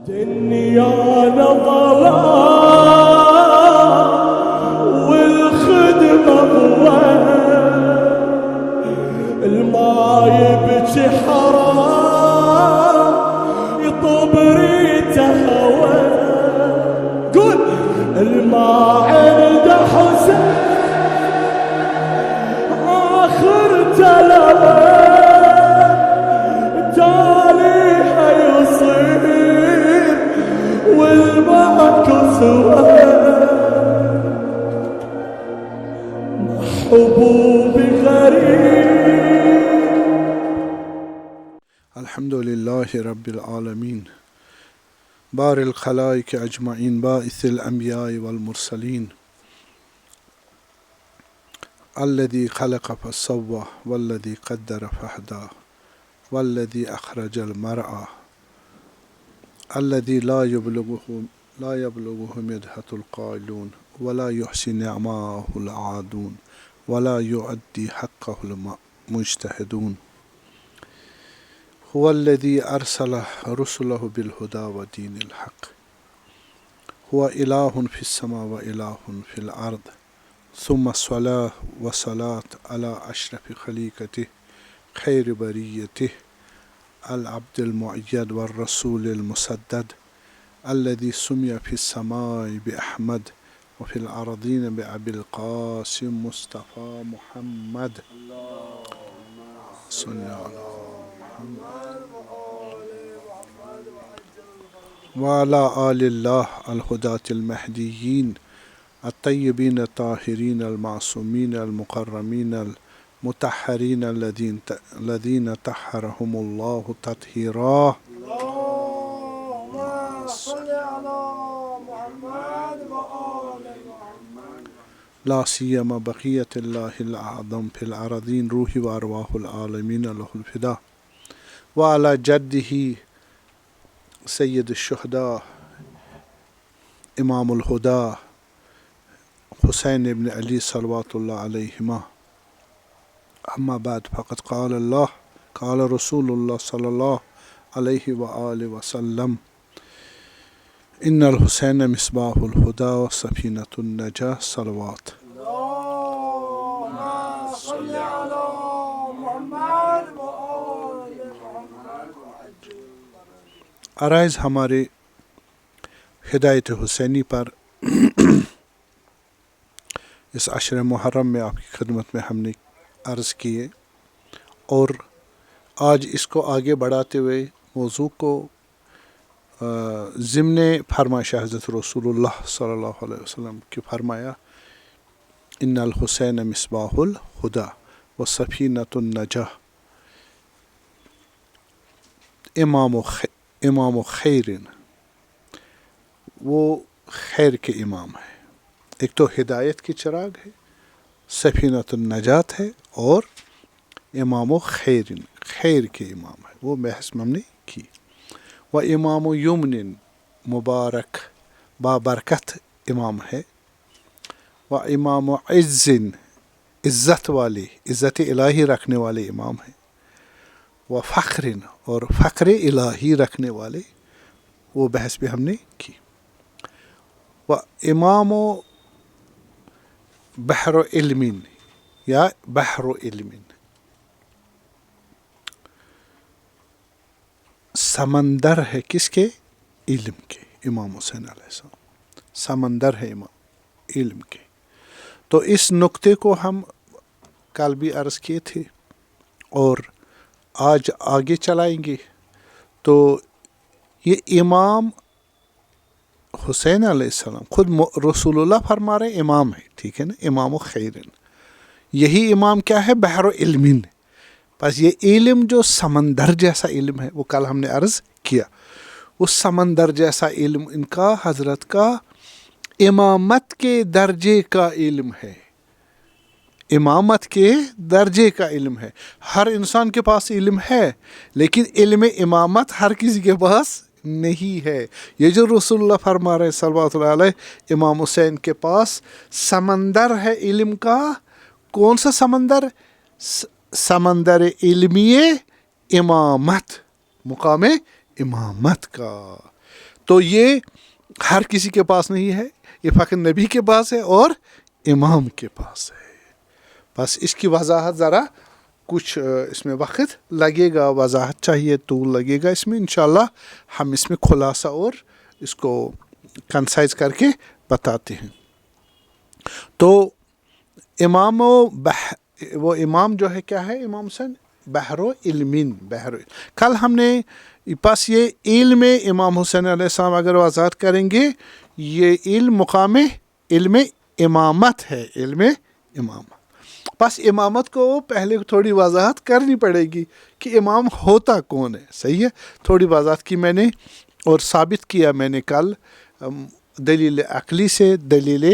دنيا نظلام والخدمة ضوء الماء يبكي حرام يطب ريته هوى قول الماء عند حسين آخر تلوى تاليها يصير والماكو سوى محبوب غريب. الحمد لله رب العالمين بار الخلائق أجمعين باعث الأنبياء والمرسلين الذي خلق فسوى والذي قدر فهدى والذي أخرج المرعى الذي لا يبلغه مدحة القائلون ولا يحصي نعماءه العادون ولا يؤدي حقه المجتهدون هو الذي أرسل رسله بالهدى ودين الحق هو إله في السماء وإله في الأرض ثم الصلاة والصلاة على أشرف خليقته خير بريته العبد المؤيد والرسول المسدد الذي سمي في السماء بأحمد وفي الأرضين بأبي القاسم مصطفى محمد صلى الله عليه وسلم وعلى آل الله الهداة المهديين الطيبين الطاهرين المعصومين المكرمين المطهرين الذين طهرهم الله تطهيرا. اللهم صل على محمد وآل محمد لا سيما بقية الله الأعظم في الأرضين روحي وأرواح العالمين له الفداء وعلى جده سيد الشهداء إمام الهدى حسين بن علي صلوات الله عليهما. أما بعد فقد قال الله قال رسول الله صلى الله عليه وآله وسلم إن الحسين مصباح الهدى وسفينة النجاة صلوات. اللهم صل على محمد وآل محمد. عرائض ہمارے ہدایت حسینی پر اس عشر محرم میں آپ کی خدمت میں ہم نے عرض کیے اور آج اس کو آگے بڑھاتے ہوئے موضوع کو ضمن فرمائش حضرت رسول اللہ صلی اللہ علیہ وسلم کی فرمایا ان الحسین مصباح الہدی و سفینۃ النجاہ امام خیر وہ خیر کے امام ہے. ایک تو ہدایت کی چراغ ہے سفینۃ النجات ہے اور امام خیر خیر کے امام ہے وہ بحث ہم نے کی. و امام یمن مبارک بابرکت امام ہے. و امام عز عزت والے عزت الہی رکھنے والے امام ہیں. و فخر اور فخر الہی رکھنے والے وہ بحث بھی ہم نے کی. و امام بحر علم یا بحر علم سمندر ہے کس کے علم کے امام حسین علیہ السلام سمندر ہے امام علم کے. تو اس نقطے کو ہم کل بھی عرض کیے تھے اور آج آگے چلائیں گے. تو یہ امام حسین علیہ السلام خود رسول اللہ فرما رہے امام ہے ٹھیک ہے نا امام و خیرن. یہی امام کیا ہے بحر علم. بس یہ علم جو سمندر جیسا علم ہے وہ کل ہم نے عرض کیا اس سمندر جیسا علم ان کا حضرت کا امامت کے درجے کا علم ہے. امامت کے درجے کا علم ہے. ہر انسان کے پاس علم ہے لیکن علم امامت ہر کسی کے پاس نہیں ہے. یہ جو رسول اللہ فرما رہے صلوات اللہ علیہ امام حسین کے پاس سمندر ہے علم کا. کون سا سمندر؟ سمندر علمی امامت مقام امامت کا. تو یہ ہر کسی کے پاس نہیں ہے، یہ فقط نبی کے پاس ہے اور امام کے پاس ہے. بس اس کی وضاحت ذرا کچھ اس میں وقت لگے گا، وضاحت چاہیے، طول لگے گا اس میں. انشاءاللہ ہم اس میں خلاصہ اور اس کو کنسائز کر کے بتاتے ہیں. تو امام وہ امام جو ہے کیا ہے؟ امام حسین بحر و علمین، کل ہم نے بس یہ علم امام حسین علیہ السلام اگر وضاحت کریں گے، یہ علم مقام علم امامت ہے، علم امامت. بس امامت کو پہلے تھوڑی وضاحت کرنی پڑے گی کہ امام ہوتا کون ہے. صحیح ہے، تھوڑی وضاحت کی میں نے اور ثابت کیا میں نے کل دلیل عقلی سے، دلیل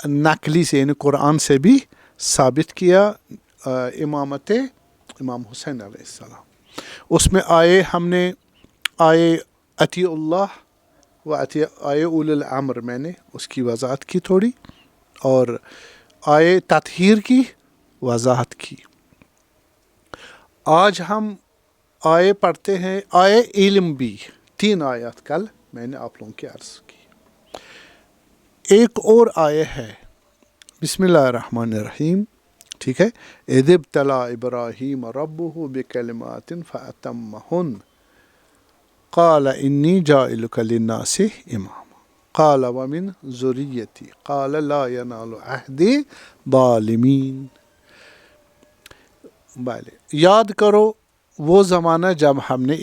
نقلی سے، یعنی قرآن سے بھی ثابت کیا امامت امام حسین علیہ السلام. اس میں ہم نے آئے اطیع اللہ و آئے اول الامر، میں نے اس کی وضاحت کی تھوڑی، اور آئے تطہیر کی وضاحت کی. آج ہم آئے پڑھتے ہیں، آئے علم بھی، 3 آیات کل میں نے آپ لوگوں کی عرض کی. ایک اور آئے ہے بسم اللہ الرحمن الرحیم، ٹھیک ہے. اذ ابتلی ابراہیم ربہ بکلمات فاتمہن قال انی جاعلک للناس اماما قال ومن ذریتی قال لا ینال عہد الظالمین. یاد کرو وہ زمانہ جب ہم نے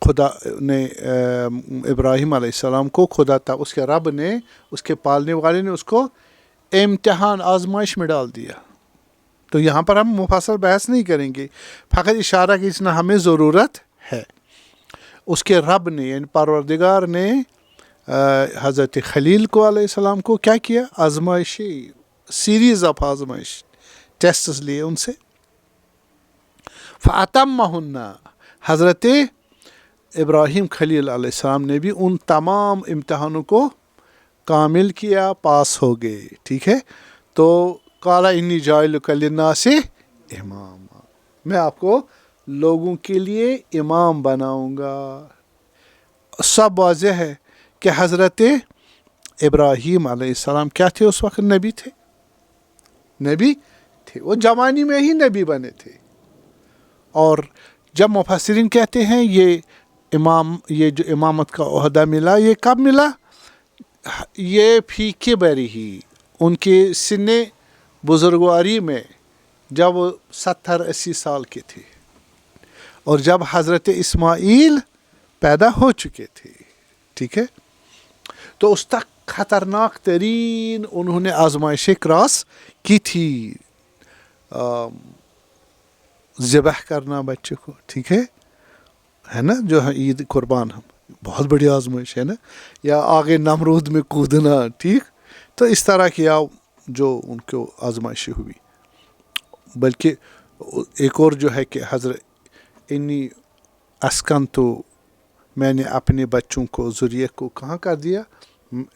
خدا نے ابراہیم علیہ السلام کو، خدا تھا اس کے رب نے، اس کے پالنے والے نے اس کو امتحان، آزمائش میں ڈال دیا. تو یہاں پر ہم مفصل بحث نہیں کریں گے، فقط اشارہ کہ اس میں ہمیں ضرورت ہے. اس کے رب نے یعنی پروردگار نے حضرت خلیل کو علیہ السلام کو کیا کیا؟ آزمائش، سیریز آف آزمائش، ٹیسٹس لیے ان سے. فاتمہن، حضرت ابراہیم خلیل علیہ السلام نے بھی ان تمام امتحانوں کو کامل کیا، پاس ہو گئے. ٹھیک ہے. تو قال انی جاعلک للناس اماما، میں آپ کو لوگوں کے لیے امام بناؤں گا. سب واضح ہے کہ حضرت ابراہیم علیہ السلام کیا تھے؟ اس وقت نبی تھے، نبی تھے، وہ جوانی میں ہی نبی بنے تھے. اور جب مفسرین کہتے ہیں یہ جو امامت کا عہدہ ملا، یہ کب ملا؟ یہ فی کبرہ، ان کے سن بزرگواری میں، جب وہ 70-80 سال کے تھے، اور جب حضرت اسماعیل پیدا ہو چکے تھے. ٹھیک ہے. تو اس تک خطرناک ترین انہوں نے آزمائشیں کراس کی تھی، ذبح کرنا بچے کو، ٹھیک ہے نا، جو ہے عید قربان، ہم بہت بڑی آزمائش ہے نا، یا آگے نمرود میں کودنا. ٹھیک. تو اس طرح کی جو ان کو آزمائشیں ہوئی. بلکہ ایک اور جو ہے کہ حضرت انی اسکن، تو میں نے اپنے بچوں کو، ذریت کو کہاں کر دیا؟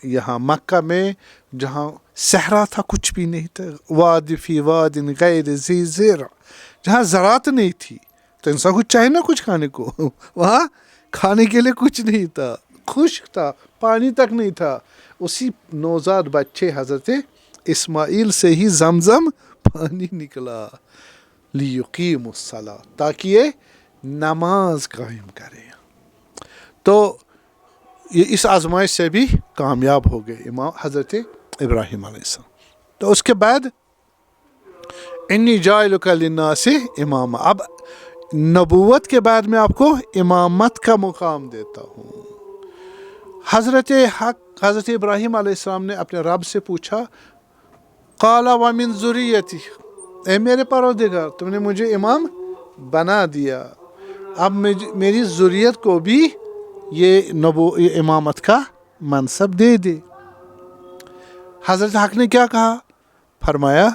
یہاں مکہ میں، جہاں صحرا تھا، کچھ بھی نہیں تھا، واد فی واد غیر ذی زرع، جہاں زراعت نہیں تھی. تو انسان کو چاہیے نا کچھ کھانے کو، وہاں کھانے کے لیے کچھ نہیں تھا، خشک تھا، پانی تک نہیں تھا. اسی نوزاد بچے حضرت اسماعیل سے ہی زمزم پانی نکلا. لیقیموا الصلاۃ، تاکہ یہ نماز قائم کریں. تو یہ اس آزمائش سے بھی کامیاب ہو گئے امام حضرت ابراہیم علیہ السلام. تو اس کے بعد انی جاعلک للناس اماما، اب نبوت کے بعد میں آپ کو امامت کا مقام دیتا ہوں. حضرت ابراہیم علیہ السلام نے اپنے رب سے پوچھا، قال ومن ذریتی، اے میرے پروردگار، تم نے مجھے امام بنا دیا، اب میری ذریت کو بھی یہ امامت کا منصب دے دے. حضرت حق نے کیا کہا؟ فرمایا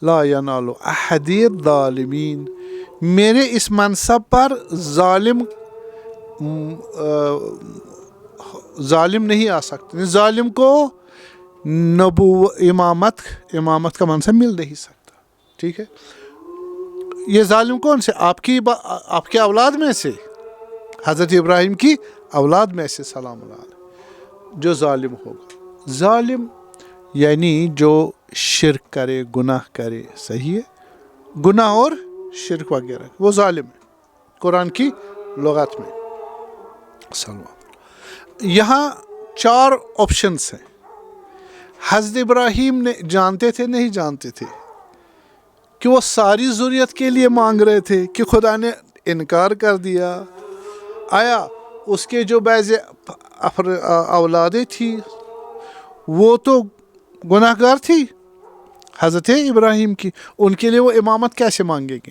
لا ینال عہد الظالمین، میرے اس منصب پر ظالم نہیں آ سکتے. ظالم کو امامت کا منصب مل نہیں سکتا. ٹھیک ہے. یہ ظالم کون سے؟ آپ کے اولاد میں سے، حضرت ابراہیم کی اولاد میں سے سلام اللہ علیہ جو ظالم ہوگا. ظالم یعنی جو شرک کرے, گناہ کرے, صحیح ہے, گناہ اور شرک وغیرہ, وہ ظالم ہے قرآن کی لغت میں. یہاں 4 آپشنس ہیں. حضرت ابراہیم نے جانتے تھے نہیں جانتے تھے کہ وہ ساری ضروریت کے لیے مانگ رہے تھے کہ خدا نے انکار کر دیا؟ آیا اس کے جو بعض اولادیں تھی وہ تو گناہ گار تھی حضرت ابراہیم کی, ان کے لیے وہ امامت کیسے مانگیں گے؟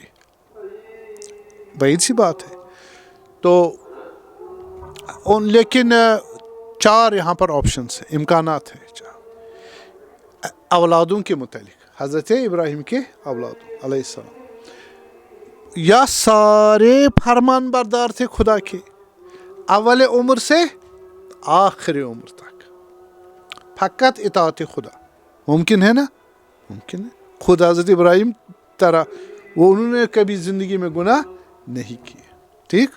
بعید سی بات ہے. تو لیکن 4 یہاں پر آپشنس ہیں, امکانات ہیں اولادوں کے متعلق, حضرت ابراہیم کے اولادوں علیہ السلام. یا سارے فرمان بردار تھے خدا کے, اول عمر سے آخر عمر تک فقط اطاعت خدا. ممکن ہے نا؟ ممکن ہے. خود حضرت ابراہیم طرح وہ انہوں نے کبھی زندگی میں گناہ نہیں کیے. ٹھیک.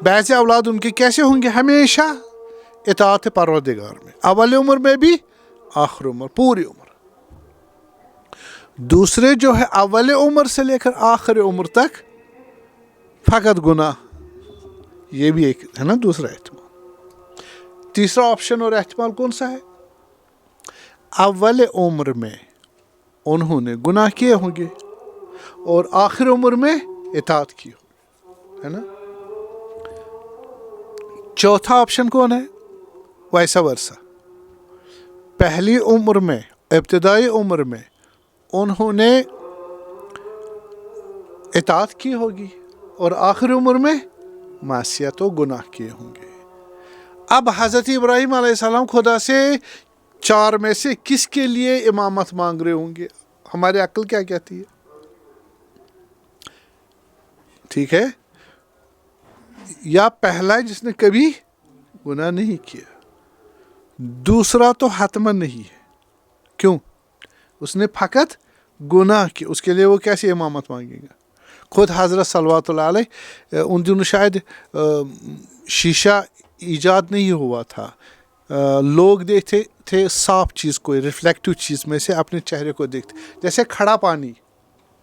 بعض اولاد ان کے کیسے ہوں گے؟ ہمیشہ اطاعت پروردگار میں, اول عمر میں بھی آخر عمر, پوری عمر. دوسرے جو ہے اول عمر سے لے کر آخر عمر تک فقط گناہ. یہ بھی ایک ہے نا دوسرا احتمال. تیسرا آپشن اور احتمال کون سا ہے؟ اول عمر میں انہوں نے گناہ کیے ہوں گے اور آخر عمر میں اطاعت کی ہوگی, ہے نا. چوتھا آپشن کون ہے؟ ویسا ورثہ. پہلی عمر میں, ابتدائی عمر میں انہوں نے اطاعت کی ہوگی اور آخر عمر میں معصیت و گناہ کیے ہوں گے. اب حضرت ابراہیم علیہ السلام خدا سے 4 میں سے کس کے لیے امامت مانگ رہے ہوں گے؟ ہماری عقل کیا کہتی ہے؟ ٹھیک ہے, یا پہلا جس نے کبھی گناہ نہیں کیا, دوسرا تو حتماً نہیں ہے. کیوں؟ اس نے فقط گناہ کی, اس کے لیے وہ کیسے امامت مانگے گا؟ خود حضرت صلوات اللہ علیہ ان دنوں شاید شیشہ ایجاد نہیں ہوا تھا, لوگ دیکھتے تھے صاف چیز کو, ریفلیکٹو چیز میں سے اپنے چہرے کو دیکھتے, جیسے کھڑا پانی,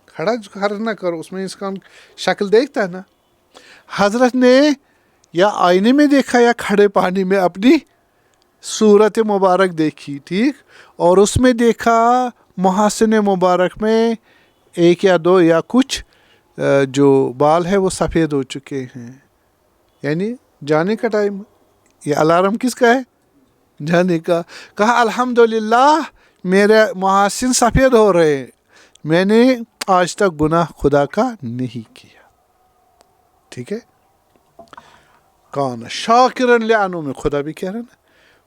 کھڑا نہ کرو, اس میں انسان شکل دیکھتا ہے نا. حضرت نے یا آئینے میں دیکھا یا کھڑے پانی میں اپنی صورت مبارک دیکھی, ٹھیک, اور اس میں دیکھا محاسن مبارک میں 1 یا 2 یا کچھ جو بال ہے وہ سفید ہو چکے ہیں, یعنی جانے کا ٹائم. یہ الارم کس کا ہے؟ جانے کا. کہا الحمدللہ میرے محاسن سفید ہو رہے ہیں, میں نے آج تک گناہ خدا کا نہیں کیا. ٹھیک ہے. کون شاکرن لانعمہ, خدا بھی کہہ رہا نا,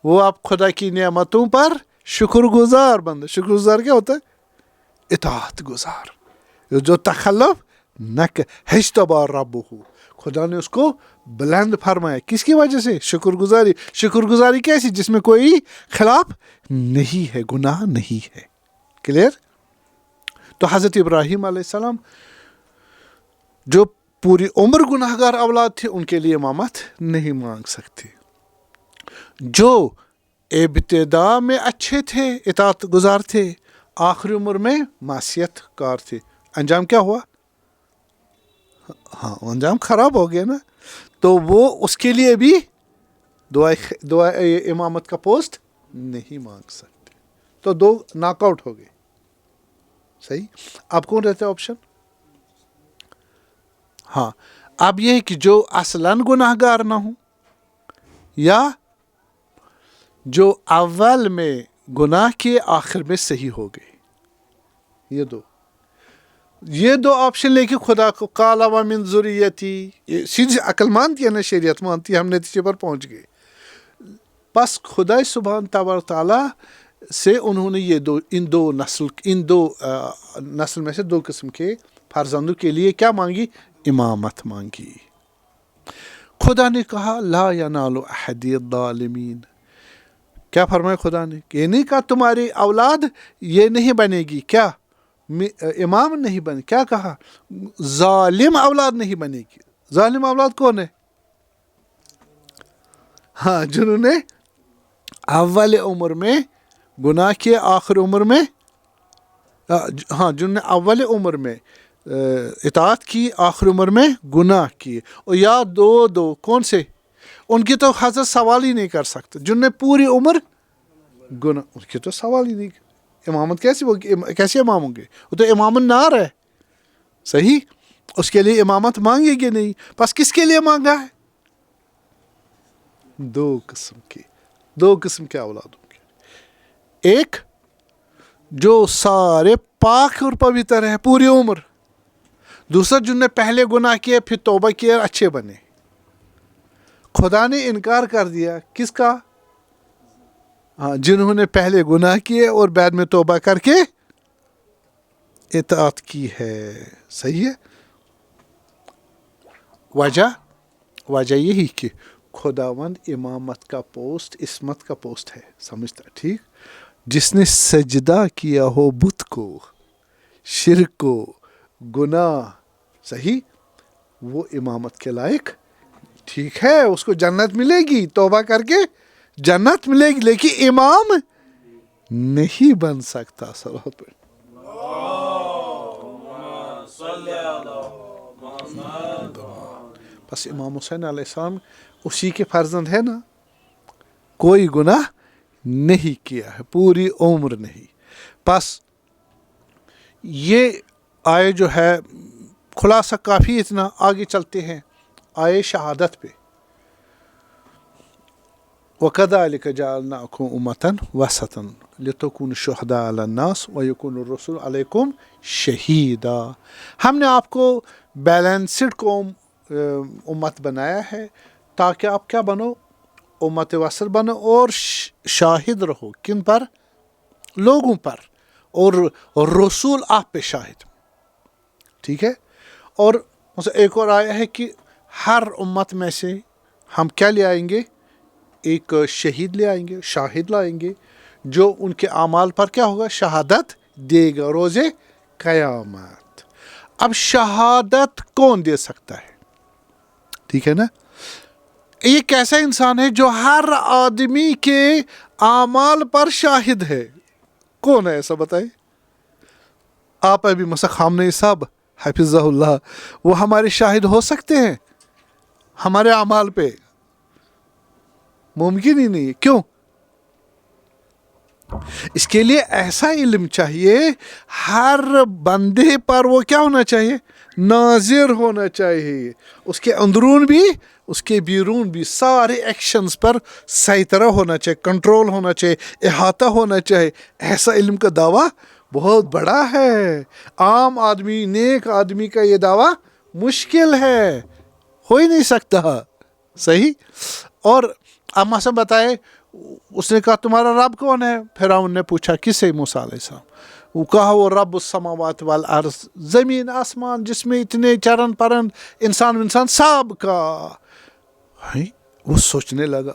وہ آپ خدا کی نعمتوں پر شکر گزار بندہ. شکر گزار کیا ہوتا ہے؟ اطاعت گزار, جو تخلف نہ اجتبا ربہ, خدا نے اس کو بلند فرمایا. کس کی وجہ سے؟ شکر گزاری. شکر گزاری کیسی؟ جس میں کوئی خلاف نہیں ہے, گناہ نہیں ہے. کلیئر؟ تو حضرت ابراہیم علیہ السلام جو پوری عمر گناہ گار اولاد تھے, ان کے لیے امامت نہیں مانگ سکتے. جو ابتدا میں اچھے تھے, اطاعت گزار تھے, آخری عمر میں معصیت کار تھے, انجام کیا ہوا؟ ہاں, انجام خراب ہو گیا نا. تو وہ اس کے لیے بھی دعا امامت کا پوسٹ نہیں مانگ سکتے. تو 2 ناک آؤٹ ہو گئے. صحیح. اب کون رہتا ہے آپشن؟ ہاں, اب یہ ہے کہ جو اصلاً گناہ گار نہ ہوں, یا جو اول میں گناہ کے آخر میں صحیح ہو گئے. یہ دو آپشن لے کے خدا کو قال ومن ذریتی, یہ سیدھی عقل مانتی ہے نا, شریعت مانتی ہے, ہم نتیجے پر پہنچ گئے. بس خدا سبحان تبارک تعالیٰ سے انہوں نے یہ ان دو نسل میں سے 2 قسم کے فرزندوں کے لیے کیا مانگی؟ امامت مانگی. خدا نے کہا لا ینال احدی الظالمین. کیا فرمایا خدا نے؟ کہ یہ نہیں کہا تمہاری اولاد یہ نہیں بنے گی, کیا امام نہیں بنے, کیا کہا؟ ظالم اولاد نہیں بنے گی. ظالم اولاد کون ہے؟ ہاں جنہوں نے اول عمر میں گناہ کیے آخر عمر میں ہاں جنہوں نے اول عمر میں اطاعت کی آخر عمر میں گناہ کیے. اور یا دو کون سے؟ ان کی تو حضرت سوال ہی نہیں کر سکتے. جن نے پوری عمر گناہ، ان کی تو سوال ہی نہیں. امامت کیسے امام ہوں گے؟ وہ تو امام النار ہے. صحیح، اس کے لیے امامت مانگے گے نہیں. بس کس کے لیے مانگا ہے؟ دو قسم کے اولادوں کے. ایک جو سارے پاک اور پوتر ہے پوری عمر. دوسرا جن نے پہلے گناہ کیے پھر توبہ کیے اچھے بنے. خدا نے انکار کر دیا کس کا؟ ہاں جنہوں نے پہلے گناہ کیے اور بعد میں توبہ کر کے اطاعت کی ہے. صحیح ہے. وجہ یہی کہ خداوند امامت کا پوسٹ عصمت کا پوسٹ ہے. سمجھتا؟ ٹھیک. جس نے سجدہ کیا ہو بت کو، شرک کو، گناہ، صحیح، وہ امامت کے لائق. ٹھیک ہے، اس کو جنت ملے گی، توبہ کر کے جنت ملے گی، لیکن امام نہیں بن سکتا. صلوات پڑھ. بس امام حسین علیہ السلام اسی کے فرزند ہے نا. کوئی گناہ نہیں کیا ہے پوری عمر نہیں. بس یہ آئے جو ہے خلاصہ کافی. اتنا آگے چلتے ہیں آئے شہادت پہ. وَكَذَلِكَ جَعَلْنَاكُمْ أُمَّةً وَسَطًا لِتَكُونُوا شُهَدَاءَ عَلَى النَّاسِ وَيَكُونَ الرَّسُولُ عَلَيْكُمْ شَهِيدًا. ہم نے آپ کو بیلنسڈ قوم امت بنایا ہے تاکہ آپ کیا بنو؟ امت وسط بنو اور شاہد رہو. کن پر؟ لوگوں پر. اور رسول آپ پہ شاہد. ٹھیک ہے. اور ایک اور آیا ہے کہ ہر امت میں سے ہم کیا لے آئیں گے؟ ایک شہید لے آئیں گے، شاہد لائیں گے، جو ان کے اعمال پر کیا ہوگا؟ شہادت دے گا روز قیامت. اب شہادت کون دے سکتا ہے؟ ٹھیک ہے نا. یہ کیسا انسان ہے جو ہر آدمی کے اعمال پر شاہد ہے؟ کون ہے ایسا بتائیں؟ آپ ابھی مثلا خامنہ صاحب حفظہ اللہ، وہ ہمارے شاہد ہو سکتے ہیں ہمارے اعمال پہ؟ ممکن ہی نہیں. کیوں؟ اس کے لیے ایسا علم چاہیے ہر بندے پر وہ کیا ہونا چاہیے؟ ناظر ہونا چاہیے. اس کے اندرون بھی اس کے بیرون بھی سارے ایکشنز پر سیطرہ ہونا چاہیے، کنٹرول ہونا چاہیے، احاطہ ہونا چاہیے. ایسا علم کا دعویٰ بہت بڑا ہے. عام آدمی، نیک آدمی کا یہ دعویٰ مشکل ہے، ہو ہی نہیں سکتا. صحیح. اور اب مثلا بتائے، اس نے کہا تمہارا رب کون ہے؟ فرعون نے پوچھا کس ہے؟ موسیٰ علیہ السلام. وہ کہا وہ رب السماوات والارض، زمین آسمان جس میں اتنے چرن پرن انسان سب کا. وہ سوچنے لگا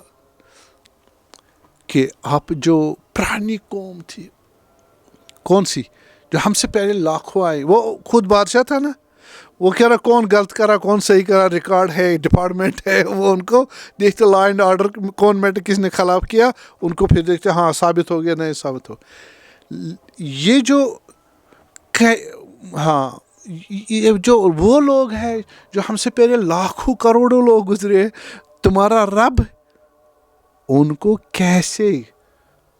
کہ آپ جو پرانی قوم تھی، کون سی؟ جو ہم سے پہلے لاکھوں آئے. وہ خود بادشاہ تھا نا. وہ کہہ رہا کون غلط کرا کون صحیح کرا، ریکارڈ ہے، ڈپارٹمنٹ ہے. وہ ان کو دیکھتے لا اینڈ آرڈر کون میٹر کس نے خلاف کیا، ان کو پھر دیکھتے ہاں ثابت ہو گیا نہیں ثابت ہو. یہ جو ہاں یہ جو وہ لوگ ہیں جو ہم سے پہلے لاکھوں کروڑوں لوگ گزرے، تمہارا رب ان کو کیسے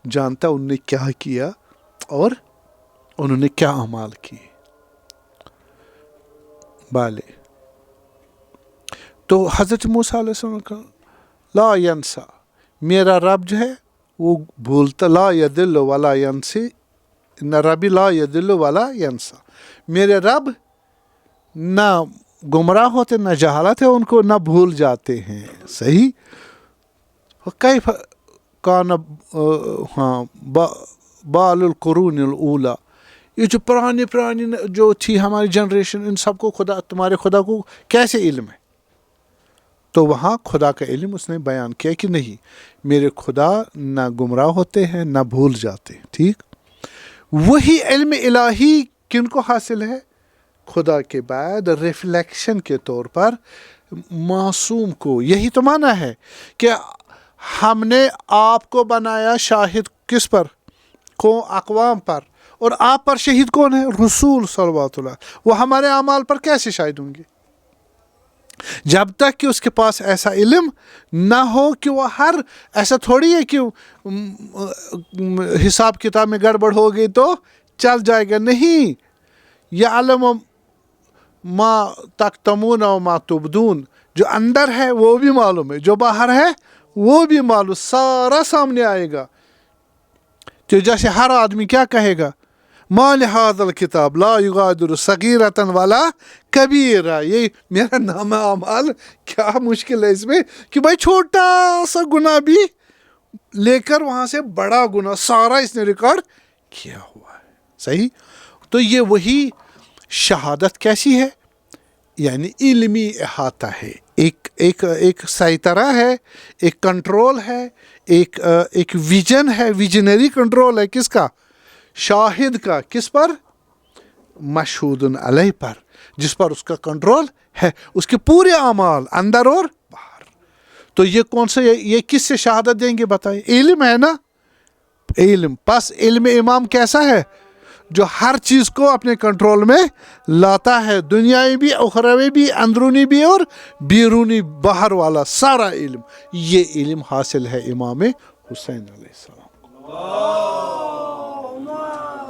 جانتا ان نے کیا کیا اور انہوں نے کیا اعمال کیے. بالے تو حضرت موسیٰ علیہ السلام کا لا ینسا، میرا رب جو ہے وہ بھولتا، لا یدل ولا ینسی، نہ ربی لا یدل ولا ینسا. میرے رب نہ گمراہ ہوتے نہ جہالت ہے ان کو، نہ بھول جاتے ہیں. صحیح. کیف کان ہاں بال القرون الاولی، یہ جو پرانی جو تھی ہماری جنریشن، ان سب کو خدا، تمہارے خدا کو کیسے علم ہے؟ تو وہاں خدا کا علم اس نے بیان کیا کہ نہیں، میرے خدا نہ گمراہ ہوتے ہیں نہ بھول جاتے. ٹھیک. وہی علم الہی کن کو حاصل ہے؟ خدا کے بعد ریفلیکشن کے طور پر معصوم کو. یہی تو معنی ہے کہ ہم نے آپ کو بنایا شاہد کس پر؟ کو اقوام پر. اور آپ پر شہید کون ہے؟ رسول صلوات اللہ. وہ ہمارے اعمال پر کیسے شاہد ہوں گے؟ جب تک کہ اس کے پاس ایسا علم نہ ہو کہ وہ ہر، ایسا تھوڑی ہے کہ حساب کتاب میں گڑبڑ ہو گئی تو چل جائے گا. نہیں، یعلم ما تکتمون و ما تبدون. جو اندر ہے وہ بھی معلوم ہے، جو باہر ہے وہ بھی معلوم، سارا سامنے آئے گا. تو جیسے ہر آدمی کیا کہے گا؟ ما لهذا الکتاب لا یغادر صغیرۃ ولا کبیرہ. یہ میرا نام اعمال کیا مشکل ہے اس میں کہ بھائی چھوٹا سا گناہ بھی لے کر وہاں سے بڑا گناہ سارا اس نے ریکارڈ کیا ہوا ہے. صحیح. تو یہ وہی شہادت کیسی ہے؟ یعنی علمی احاطہ ہے، ایک سیطرہ ہے، ایک کنٹرول ہے، ایک ویژن ہے، ویژنری کنٹرول ہے. کس کا؟ شاہد کا. کس پر؟ مشہود علیہ پر، جس پر اس کا کنٹرول ہے، اس کے پورے اعمال اندر اور باہر. تو یہ کون سے، یہ کس سے شہادت دیں گے بتائیں؟ علم ہے نا، علم. پس علم امام کیسا ہے؟ جو ہر چیز کو اپنے کنٹرول میں لاتا ہے، دنیاوی بھی، اخروی بھی، اندرونی بھی اور بیرونی باہر والا سارا علم. یہ علم حاصل ہے امام حسین علیہ السلام. اللهم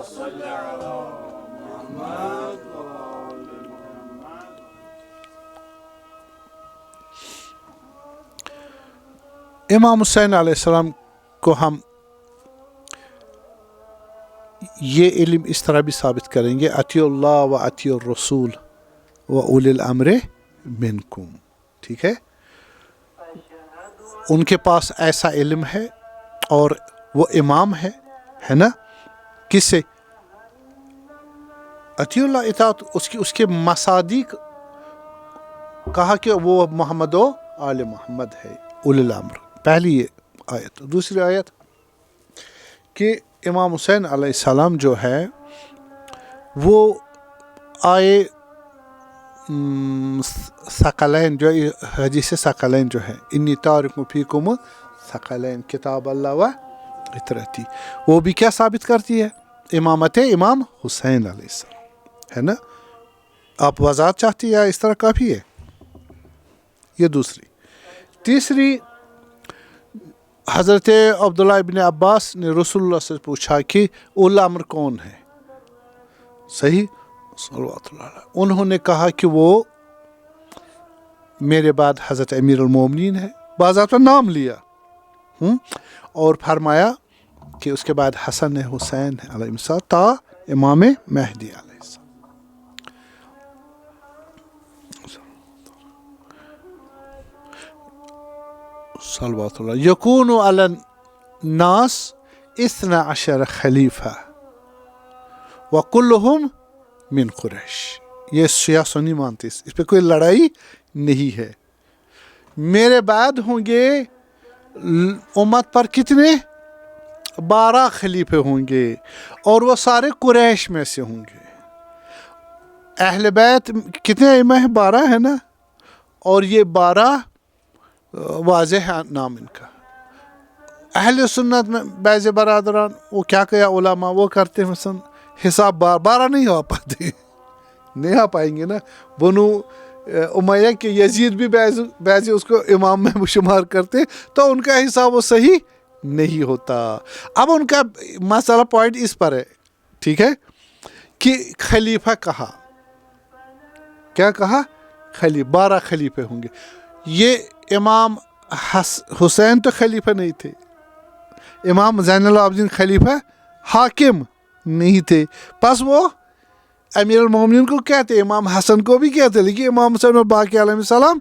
صل على محمد وآل محمد. امام حسین علیہ السلام کو ہم یہ علم اس طرح بھی ثابت کریں گے، اطیعوا اللہ و اطیعوا الرسول و اولی الامر منکم. ٹھیک ہے. ان کے پاس ایسا علم ہے اور وہ امام ہے نا. کس سے؟ اطیعوا اللہ، اطاعت. اس کے مصادیق کہا کہ وہ محمد و آل محمد ہے، اولی الامر. پہلی یہ آیت. دوسری آیت کہ امام حسین علیہ السلام جو ہے وہ آئے ثقلین، جو حدیث ثقلین جو ہے، انی تارک فیکم ثقلین کتاب اللہ و اطرتی، وہ بھی کیا ثابت کرتی ہے؟ امامت امام حسین علیہ السلام، ہے نا. آپ وضاحت چاہتی ہے یا اس طرح کافی ہے؟ یہ دوسری. تیسری، حضرت عبداللہ ابن عباس نے رسول اللہ سے پوچھا کہ اولی الامر کون ہے؟ صحیح. صلوات اللہ علیہ. انہوں نے کہا کہ وہ میرے بعد حضرت امیر المومنین ہے، باضابطہ نام لیا، اور فرمایا کہ اس کے بعد حسن حسین علیہ السلام تا امام مہدی علیہ السلام. صلوات اللہ. یکون علی الناس 12 خلیفہ وکلہم من قریش. یہ شیعہ سنی مانتے، اس پہ کوئی لڑائی نہیں ہے. میرے بعد ہوں گے امت پر کتنے؟ 12 خلیفے ہوں گے، اور وہ سارے قریش میں سے ہوں گے. اہل بیت کتنے ائمہ ہیں؟ 12 ہے نا. اور یہ 12 واضح ہے نام ان کا. اہل سنت میں بعض برادران وہ کیا کیا علماء وہ کرتے ہیں، مثلا حساب 12 نہیں ہو پاتے، نہیں آ پائیں گے نا. بنو امیہ کے یزید بھی بعض اس کو امام میں شمار کرتے، تو ان کا حساب وہ صحیح نہیں ہوتا. اب ان کا مسئلہ پوائنٹ اس پر ہے، ٹھیک ہے، کہ خلیفہ کہا، کیا کہا؟ 12 خلیفے ہوں گے. یہ امام حسین تو خلیفہ نہیں تھے، امام زین العابدین خلیفہ حاکم نہیں تھے. پس وہ امیر المومنین کو کہتے، امام حسن کو بھی کہتے، لیکن امام حسین اور باقی علیہ السلام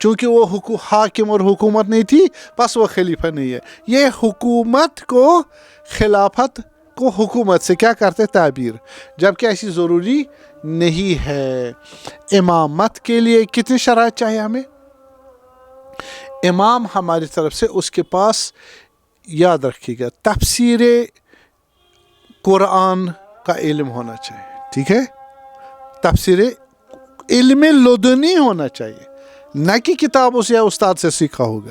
چونکہ وہ حاکم اور حکومت نہیں تھی، پس وہ خلیفہ نہیں ہے. یہ حکومت کو، خلافت کو حکومت سے کیا کرتے؟ تعبیر، جبکہ ایسی ضروری نہیں ہے. امامت کے لیے کتنی شرائط چاہیے ہمیں؟ امام ہماری طرف سے اس کے پاس، یاد رکھیے گا، تفسیر قرآن کا علم ہونا چاہیے. ٹھیک ہے، تفسیر علم لدنی ہونا چاہیے، نہ کہ کتابوں سے یا استاد سے سیکھا ہوگا.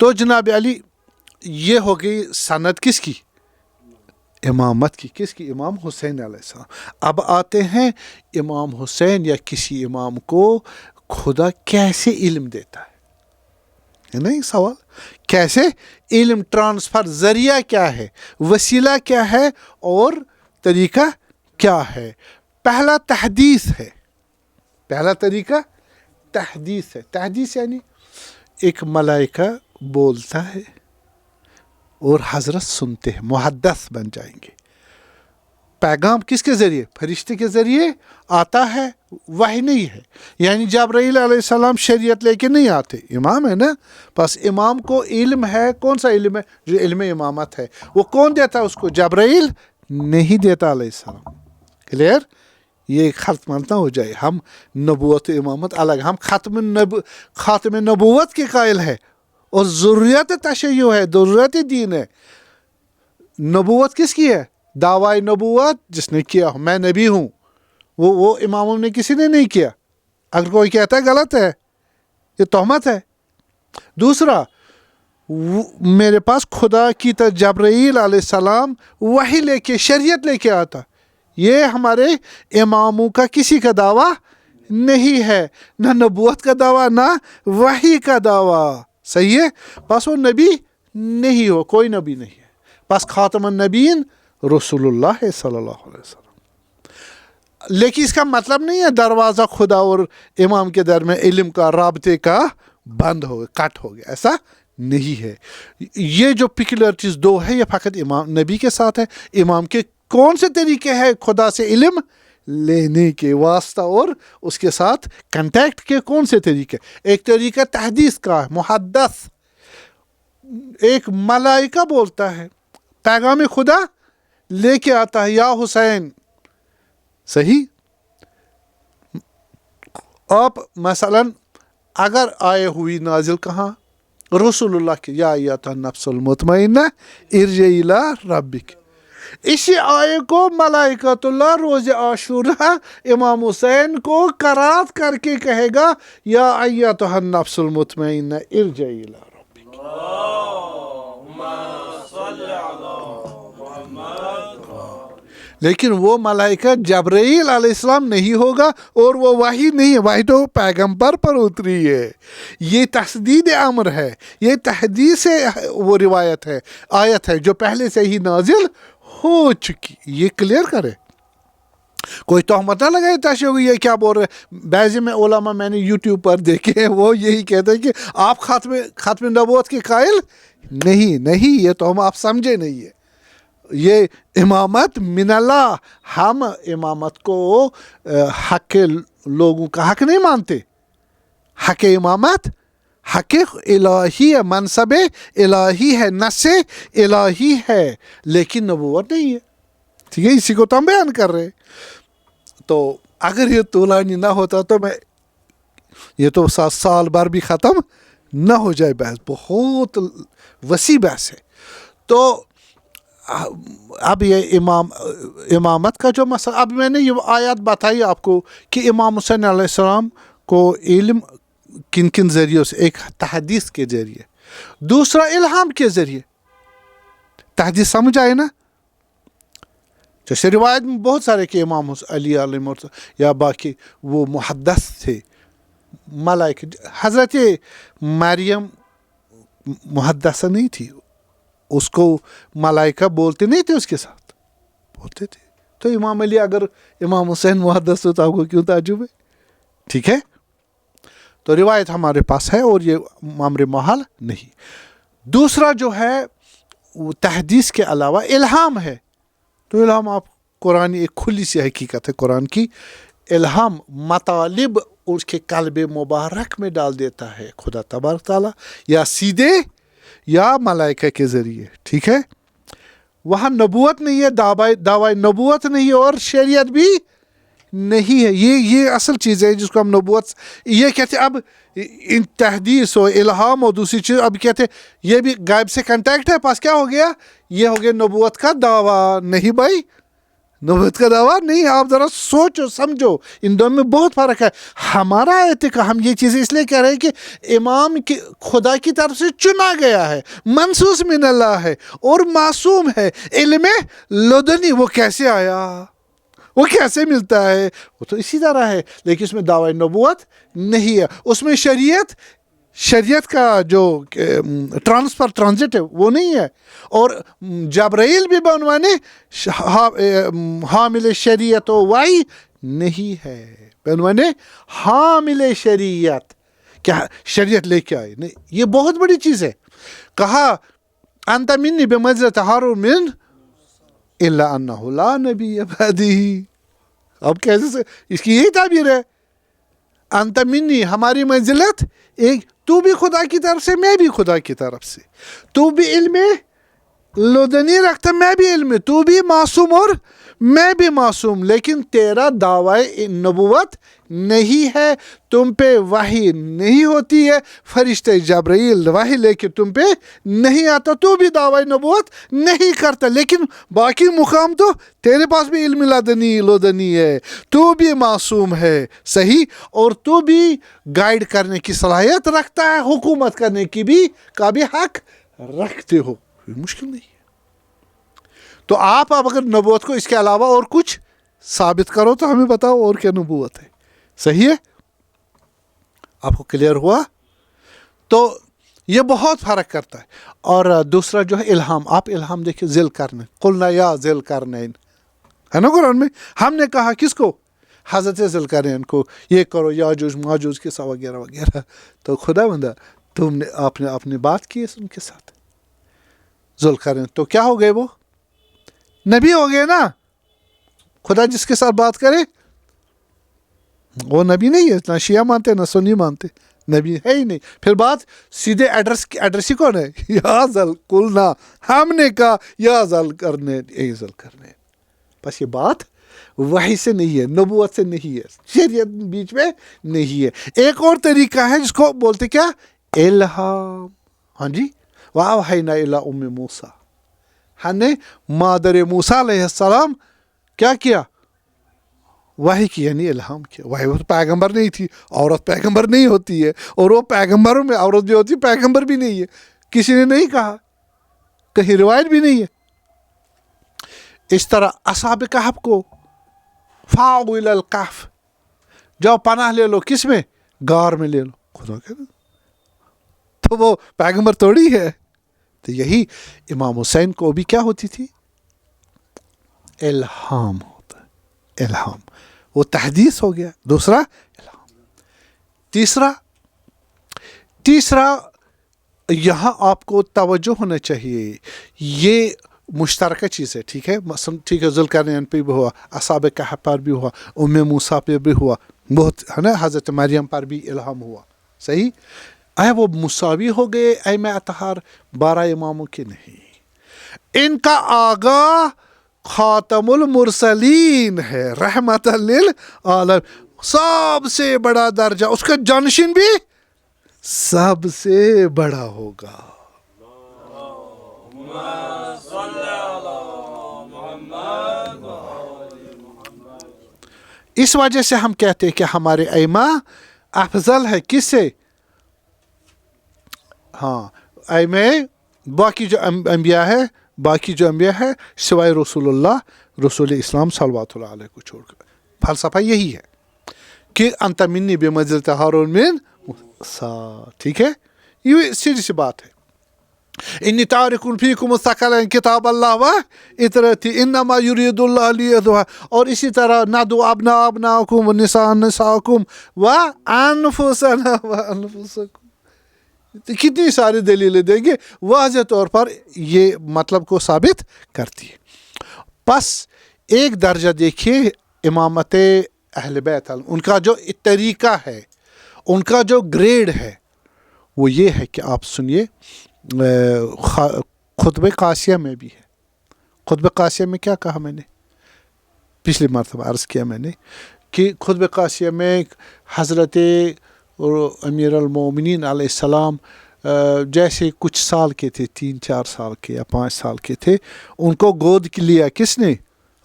تو جناب علی یہ ہو گئی سند کس کی؟ امامت کی. کس کی؟ امام حسین علیہ السلام. اب آتے ہیں امام حسین یا کسی امام کو خدا کیسے علم دیتا ہے نا ایک سوال. کیسے علم ٹرانسفر، ذریعہ کیا ہے، وسیلہ کیا ہے اور طریقہ کیا ہے؟ پہلا تحدیث ہے. پہلا طریقہ تحدیث ہے. تحدیث یعنی ایک ملائکہ بولتا ہے اور حضرت سنتے ہیں، محدث بن جائیں گے. پیغام کس کے ذریعے؟ فرشتے کے ذریعے آتا ہے، وحی نہیں ہے. یعنی جبرائیل علیہ السلام شریعت لے کے نہیں آتے، امام ہے نا. بس امام کو علم ہے. کون سا علم ہے؟ جو علم امامت ہے. وہ کون دیتا ہے اس کو؟ جبرائیل نہیں دیتا علیہ السلام. کلیئر؟ یہ ختم نہ ہو جائے. ہم نبوت امامت الگ، ہم خاتم نبوت کے قائل ہے اور ضروریت تشیع ہے، ضروریت دین ہے. نبوت کس کی ہے؟ دعوی نبوت جس نے کیا میں نبی ہوں، وہ اماموں نے کسی نے نہیں کیا. اگر کوئی کہتا ہے غلط ہے، یہ تہمت ہے. دوسرا، میرے پاس خدا کی طرف جبرائیل علیہ السلام وحی لے کے، شریعت لے کے آتا. یہ ہمارے اماموں کا کسی کا دعویٰ نہیں ہے، نہ نبوت کا دعویٰ نہ وحی کا دعویٰ. صحیح ہے؟ بس وہ نبی نہیں ہو، کوئی نبی نہیں ہے. بس خاتم النبیین رسول اللہ صلی اللہ علیہ وسلم. لیکن اس کا مطلب نہیں ہے دروازہ خدا اور امام کے درمیان علم کا رابطے کا بند ہو گیا، کٹ ہو گیا. ایسا نہیں ہے. یہ جو پیکولرٹیز دو ہے یہ فقط امام نبی کے ساتھ ہے. امام کے کون سے طریقے ہیں خدا سے علم لینے کے؟ واسطہ اور اس کے ساتھ کنٹیکٹ کے کون سے طریقے؟ ایک طریقہ تحدیث کا ہے، محدث. ایک ملائکہ بولتا ہے، پیغام خدا لے کے آتا ہے، یا حسین. صحیح؟ آپ مثلا اگر آئے ہوئی نازل کہاں؟ رسول اللہ کے، یا ایتھا النفس المطمئنہ ارجعی الی ربک. اسی آئے کو ملائکۃ اللہ روز عاشورہ امام حسین کو قرات کر کے کہے گا، یا ایتھا النفس المطمئنہ ارجعی الی ربک. لیکن وہ ملائکہ جبرائیل علیہ السلام نہیں ہوگا اور وہ وحی نہیں ہے، وحی تو پیغمبر پر اتری ہے. یہ تسدید امر ہے، یہ تحدیث وہ روایت ہے، آیت ہے جو پہلے سے ہی نازل ہو چکی. یہ کلیئر کرے، کوئی تہمت نہ لگائے تشیع یہ کیا بول رہے. بعض میں علماء میں نے یوٹیوب پر دیکھے، وہ یہی کہتے ہیں کہ آپ ختم نبوت کے قائل نہیں، یہ تو ہم آپ سمجھے نہیں ہے. یہ امامت من اللہ. ہم امامت کو حق کے لوگوں کا حق نہیں مانتے. حق امامت حق الہی ہے، منصب الہی ہے، نص الہی ہے، لیکن نبوت نہیں ہے. ٹھیک ہے؟ اسی کو تو ہم بیان کر رہے. تو اگر یہ طولانی نہ ہوتا تو میں یہ تو سال بھر بھی ختم نہ ہو جائے. بحث بہت وسیع بحث ہے. تو اب یہ امامت کا جو مسئلہ، اب میں نے یہ آیات بتائی آپ کو کہ امام حسین علیہ السلام کو علم کن کن ذریعوں سے. ایک تحدیث کے ذریعے، دوسرا الہام کے ذریعے. تحدیث سمجھ آئے نا؟ جیسے روایت میں بہت سارے کہ امام علی علیہ السلام یا باقی وہ محدث تھے، ملائکہ. حضرت مریم محدثہ نہیں تھی، اس کو ملائکہ بولتے نہیں تھے، اس کے ساتھ بولتے تھے. تو امام علی اگر امام حسین محدث تو آپ کو کیوں تعجب ہے؟ ٹھیک ہے؟ تو روایت ہمارے پاس ہے اور یہ امر محال نہیں. دوسرا جو ہے وہ تحدیث کے علاوہ الہام ہے. تو الہام آپ قرآن ایک کھلی سی حقیقت ہے قرآن کی. الہام مطالب اس کے قلب مبارک میں ڈال دیتا ہے خدا تبارک تعالیٰ، یا سیدھے یا ملائکہ کے ذریعے. ٹھیک ہے؟ وہاں نبوت نہیں ہے، دعوی نبوت نہیں ہے اور شریعت بھی نہیں ہے. یہ اصل چیز ہے جس کو ہم نبوت یہ کہتے ہیں. اب ان تحدیث و الہام اور دوسری چیز اب کہتے ہیں یہ بھی غائب سے کنٹیکٹ ہے. پاس کیا ہو گیا؟ یہ ہو گیا نبوت کا دعویٰ. نہیں بھائی، نبوت کا دعویٰ نہیں. آپ ذرا سوچو سمجھو, ان دونوں میں بہت فرق ہے. ہمارا اعتقاد, ہم یہ چیزیں اس لیے کہہ رہے ہیں کہ امام خدا کی طرف سے چنا گیا ہے, منصوص من اللہ ہے اور معصوم ہے. علم لدنی وہ کیسے آیا, وہ کیسے ملتا ہے؟ وہ تو اسی طرح ہے, لیکن اس میں دعوی نبوت نہیں ہے. اس میں شریعت کا جو ٹرانزٹ ہے وہ نہیں ہے. اور جبرائیل بھی بعنوان حامل شریعت و وحی نہیں ہے, بعنوان حامل شریعت, کیا شریعت لے کے آئے نہیں. یہ بہت بڑی چیز ہے. کہا انت منی بمنزلۃ ہارون من الا انہ لا نبی بعدی. اب کیسے سے اس کی یہی تعبیر ہے, انت منی ہماری منزلت ایک, تو بھی خدا کی طرف سے میں بھی خدا کی طرف سے, تو بھی علم لدنی رکھتا میں بھی علم, تو بھی معصوم اور میں بھی معصوم, لیکن تیرا دعوی نبوت نہیں ہے, تم پہ وحی نہیں ہوتی ہے, فرشتے جبرائیل وحی لے کے تم پہ نہیں آتا, تو بھی دعوی نبوت نہیں کرتا, لیکن باقی مقام تو تیرے پاس بھی علم لدنی ہے, تو بھی معصوم ہے, صحیح, اور تو بھی گائیڈ کرنے کی صلاحیت رکھتا ہے, حکومت کرنے کی بھی کا بھی حق رکھتے ہو. مشکل نہیں ہے. تو آپ اب اگر نبوت کو اس کے علاوہ اور کچھ ثابت کرو تو ہمیں بتاؤ اور کیا نبوت ہے. صحیح ہے, آپ کو کلیئر ہوا؟ تو یہ بہت فرق کرتا ہے. اور دوسرا جو ہے الہام, آپ الہام دیکھیں, ذل کرنے, قلنا یا ذل کرنین ہے نا قرآن میں. ہم نے کہا کس کو؟ حضرت ذل کرنین کو, یہ کرو یاجوج ماجوج کے ساتھ وغیرہ وغیرہ. تو خدا بندہ تم نے آپ نے اپنی بات کی ہے ان کے ساتھ. ذل کرنین تو کیا ہو گئے, وہ نبی ہو گئے نا. خدا جس کے ساتھ بات کرے وہ نبی نہیں ہے, نہ شیعہ مانتے نہ سنی مانتے, نبی ہے ہی نہیں. پھر بات سیدھے ایڈریس ہی کون ہے؟ یا ذل قلنا, ہم نے کہا یا ذل کرنے, اے ذل کرنے. بس یہ بات وحی سے نہیں ہے, نبوت سے نہیں ہے, شریعت بیچ میں نہیں ہے. ایک اور طریقہ ہے جس کو بولتے کیا؟ الہام. ہاں جی, وَأَوْحَيْنَا إِلَىٰ أُمِّ مُوسَىٰ, ہم نے مادر موسیٰ علیہ السلام کیا کیا؟ وحی کی, یعنی الہام کیا. وحی وہ پیغمبر نہیں تھی, عورت پیغمبر نہیں ہوتی ہے, اور وہ پیغمبروں میں عورت بھی ہوتی ہے, پیغمبر بھی نہیں ہے. کسی نے نہیں کہا, کہیں روایت بھی نہیں ہے. اس طرح اصحاب کہف کو فاؤ الی الکہف, جاؤ پناہ لے لو, کس میں؟ غار میں لے لو. خدا کہہ رہا تو وہ پیغمبر توڑی ہے. تو یہی امام حسین کو بھی کیا ہوتی تھی؟ الہام ہوتا ہے, الہام. وہ تحدیث ہو گیا. دوسرا الہام. تیسرا یہاں آپ کو توجہ ہونا چاہیے, یہ مشترکہ چیز ہے, ٹھیک ہے. ٹھیک ہے, ذوالقرنین پہ بھی ہوا, اصحاب کہف پر بھی ہوا, ام موسیٰ پہ بھی ہوا, بہت ہے نا, حضرت مریم پر بھی الہام ہوا. صحیح. وہ مساوی ہو گئے ائمہ اطہار 12 اماموں کے؟ نہیں. ان کا آغا خاتم المرسلین ہے, رحمت للعالمین, سب سے بڑا درجہ, اس کا جانشین بھی سب سے بڑا ہوگا. اس وجہ سے ہم کہتے ہیں کہ ہمارے ائمہ افضل ہے. کس سے؟ ہاں, ائمہ باقی جو انبیاء ہے سوائے رسول اسلام صلوات اللہ علیہ کو چھوڑ کر. فلسفہ یہی ہے کہ انت منی بمنزلۃ ہارون من موسیٰ. ٹھیک ہے, یہ سیدھی سی بات ہے. انی تارک فیکم الثقلین کتاب اللہ و اطرتی انما یرید اللہ لیذہب. اور اسی طرح ندعو ابناءکم ونساءکم وانفسنا وانفسکم. کتنی ساری دلیلیں دیں گے, واضح طور پر یہ مطلب کو ثابت کرتی ہے. بس ایک درجہ دیکھیے امامت اہل بیت, ان کا جو طریقہ ہے, ان کا جو گریڈ ہے, وہ یہ ہے کہ آپ سنیے, خطبہ قاسیہ میں بھی ہے. خطبہ قاسیہ میں کیا کہا میں نے پچھلی مرتبہ عرض کیا میں نے کہ خطبہ قاسیہ میں حضرت امیر المومنین علیہ السلام جیسے کچھ سال کے تھے, 3-4 سال کے یا 5 سال کے تھے, ان کو گود لیا کس نے؟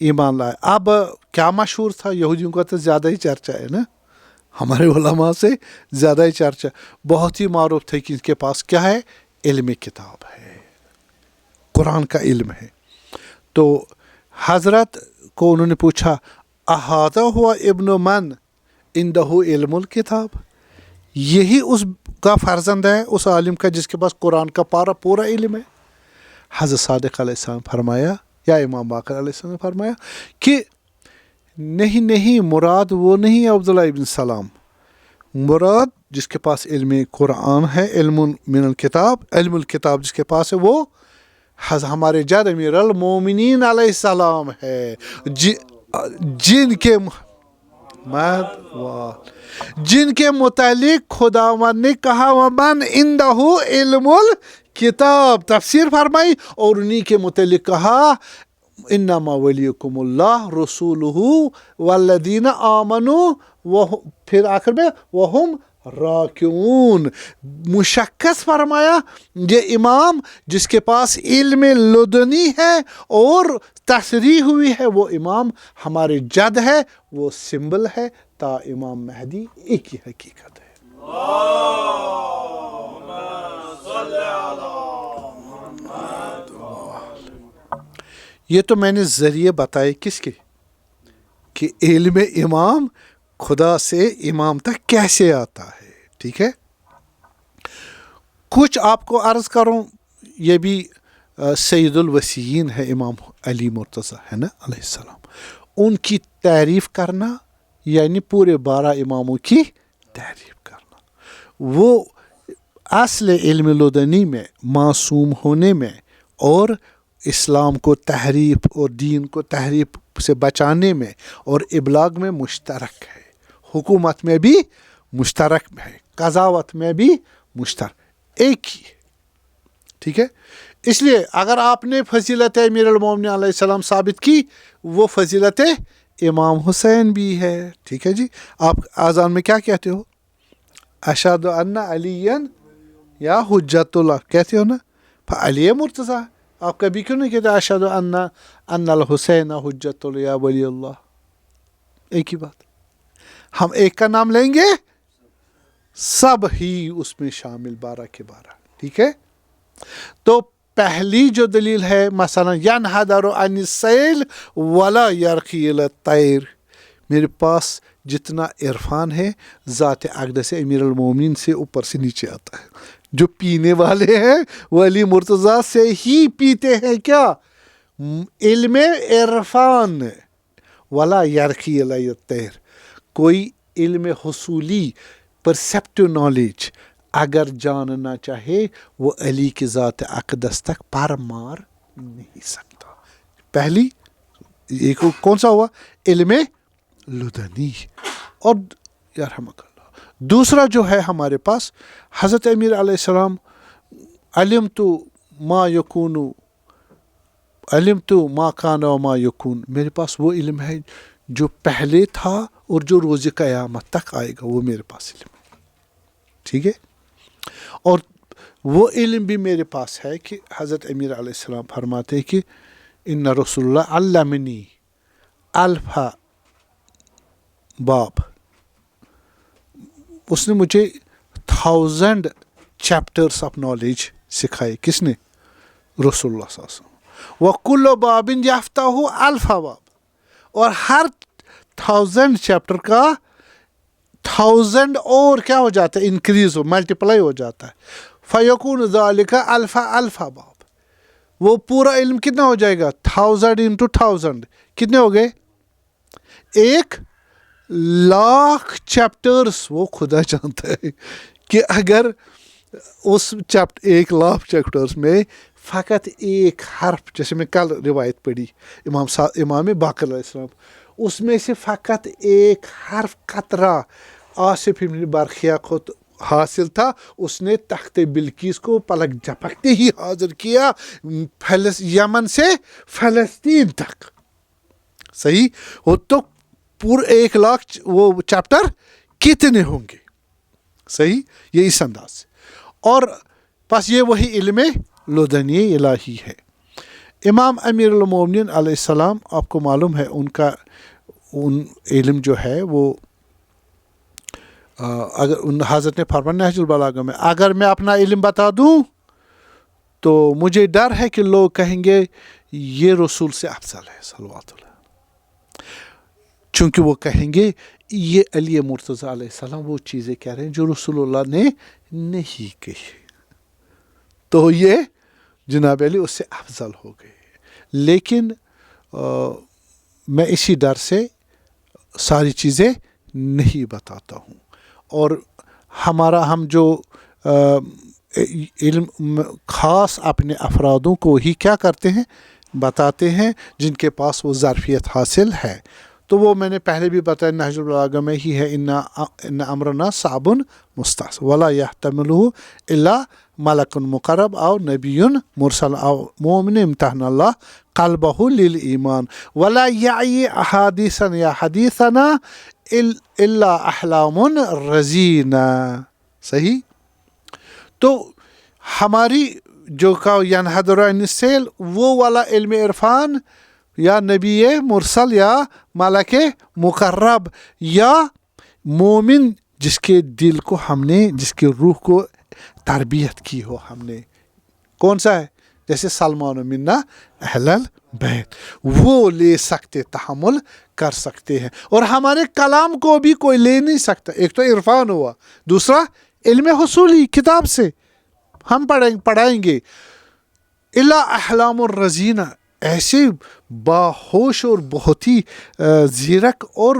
ایمان لائے. اب کیا مشہور تھا؟ یہودیوں کا تو زیادہ ہی چرچا ہے نا, ہمارے علماء سے زیادہ ہی چرچا, بہت ہی معروف تھے کہ ان کے پاس کیا ہے؟ علم کتاب ہے, قرآن کا علم ہے. تو حضرت کو انہوں نے پوچھا احاطہ ہوا ابن من عندہ علم الکتاب, یہی اس کا فرزند ہے, اس عالم کا جس کے پاس قرآن کا پورا علم ہے. حضرت صادق علیہ السلام فرمایا, یا امام باقر علیہ السلام نے فرمایا کہ نہیں, مراد وہ نہیں ہے عبداللہ ابن سلام, مراد جس کے پاس علم قرآن ہے, علم من الکتاب, علم الکتاب جس کے پاس ہے وہ ہمارے جد امیر المومنین علیہ السلام ہے, جن کے متعلق خداوند نے کہا ومن عندہ علم الکتاب, تفسیر فرمائی, اور انہی کے متعلق کہا انما ولیکم اللہ رسولہ والذین آمنوا, پھر آخر میں وہم راکعون. مشخص فرمایا یہ امام جس کے پاس علم لدنی ہے اور تصریح ہوئی ہے, وہ امام ہمارے جد ہے, وہ سمبل ہے, تا امام مہدی ایک ہی حقیقت ہے. یہ تو میں نے ذریعے بتائے کس کے, کہ علم امام خدا سے امام تک کیسے آتا ہے. ٹھیک ہے, کچھ آپ کو عرض کروں, یہ بھی سید الوسیین ہے امام علی مرتضیٰ ہے نا علیہ السلام, ان کی تعریف کرنا یعنی پورے 12 اماموں کی تعریف کرنا. وہ اصل علم لدنی میں, معصوم ہونے میں, اور اسلام کو تحریف اور دین کو تحریف سے بچانے میں اور ابلاغ میں مشترک ہے, حکومت میں بھی مشترک ہے, قضاوت میں بھی مشترک, ایک ہی ہے. ٹھیک ہے, اس لیے اگر آپ نے فضیلت امیر المومنین علیہ السلام ثابت کی, وہ فضیلت امام حسین بھی ہے. ٹھیک ہے جی, آپ اذان میں کیا کہتے ہو؟ اشہد ان علی یا حجت اللہ کہتے ہو نا, علی مرتضیٰ. آپ کبھی کیوں نہیں کہتے اشہد ان الحسین حجت اللہ یا ولی اللہ؟ ایک ہی بات, ہم ایک کا نام لیں گے, سب ہی اس میں شامل 12 کے 12. ٹھیک ہے, تو پہلی جو دلیل ہے مثلا ینحدر عن السیل ولا یرقی الی الطیر, میرے پاس جتنا عرفان ہے ذات اقدس امیر المومنین سے اوپر سے نیچے آتا ہے. جو پینے والے ہیں وہ علی مرتضیٰ سے ہی پیتے ہیں. کیا علم عرفان, ولا یرقی الی الطیر, کوئی علم حصولی پرسیپٹو نالج اگر جاننا چاہے وہ علی کی ذات اقدس تک پر مار نہیں سکتا. پہلی ایک کون سا ہوا؟ علم لدنی. اور یرحمک اللہ, دوسرا جو ہے ہمارے پاس حضرت امیر علیہ السلام علمت ما یکون, علمت ما کان و ما یکون, میرے پاس وہ علم ہے جو پہلے تھا اور جو روز قیامت تک آئے گا, وہ میرے پاس علم ہے. ٹھیک ہے, اور وہ علم بھی میرے پاس ہے کہ حضرت امیر علیہ السلام فرماتے ہیں کہ ان رسول اللہ علمنی الف باب, اس نے مجھے 1000 چیپٹرس آف نالج سکھائے. کس نے؟ رسول اللہ صلی اللہ علیہ وسلم. وَكُلُّ بَابٍ يَفْتَحُ أَلْفَ باب, اور ہر 1000 چیپٹر کا 1000 اور کیا ہو جاتا ہے؟ انکریز ہو, ملٹیپلائی ہو جاتا ہے. فَيَكُونُ ذَلِكَ أَلْفَ باب, وہ پورا علم کتنا ہو جائے گا؟ 1000 into 1000 کتنے ہو گئے؟ 1,00,000 چیپٹرس. وہ خدا جانتا ہے کہ اگر اس 1,00,000 چیپٹرس میں فقط ایک حرف, جیسے میں کل روایت پڑھی امام باقر علیہ السلام, اس میں سے فقط ایک حرف قطرہ آصف ابن برخیہ کو حاصل تھا, اس نے تخت بلقیس کو پلک جھپکتے ہی حاضر کیا یمن سے فلسطین تک. صحیح, وہ تو پورے 1,00,000 وہ چیپٹر کتنے ہوں گے؟ صحیح, یہ اس انداز سے. اور بس یہ وہی علم لدنی الہی ہے. امام امیر المومنین علیہ السلام آپ کو معلوم ہے ان علم جو ہے وہ اگر حضرت نے فرمایا نہج البلاغہ میں اگر میں اپنا علم بتا دوں تو مجھے ڈر ہے کہ لوگ کہیں گے یہ رسول سے افضل ہے صلوات اللہ، چونکہ وہ کہیں گے یہ علی مرتضیٰ علیہ السلام وہ چیزیں کہہ رہے ہیں جو رسول اللہ نے نہیں کہی، تو یہ جناب علی اس سے افضل ہو گئے۔ لیکن میں اسی ڈر سے ساری چیزیں نہیں بتاتا ہوں، اور ہم جو علم خاص اپنے افرادوں کو ہی کیا کرتے ہیں، بتاتے ہیں جن کے پاس وہ ظرفیت حاصل ہے۔ تو وہ میں نے پہلے بھی بتایا نہج البلاغہ میں ہی ہے، ان امرنا صعب مستعصب ولا يحتمله الا ملک مقرب او نبی مرسل او مومن امتحن اللہ قلبہ للایمان ولا یعی احادیثا یا حدیثنا الا احلام رزینہ۔ صحیح؟ تو ہماری جو کا ینحدر عن السیل وہ والا علم عرفان یا نبی مرسل یا ملک مقرب یا مومن جس کے دل کو ہم نے، جس کے روح کو تربیت کی ہو ہم نے، کون سا ہے؟ جیسے سلمان منا اہل البیت، وہ لے سکتے، تحمل کر سکتے ہیں، اور ہمارے کلام کو بھی کوئی لے نہیں سکتا۔ ایک تو عرفان ہوا، دوسرا علم حصولی کتاب سے ہم پڑھائیں گے۔ الا احلام الرزینہ، ایسے باہوش اور بہت ہی زیرک اور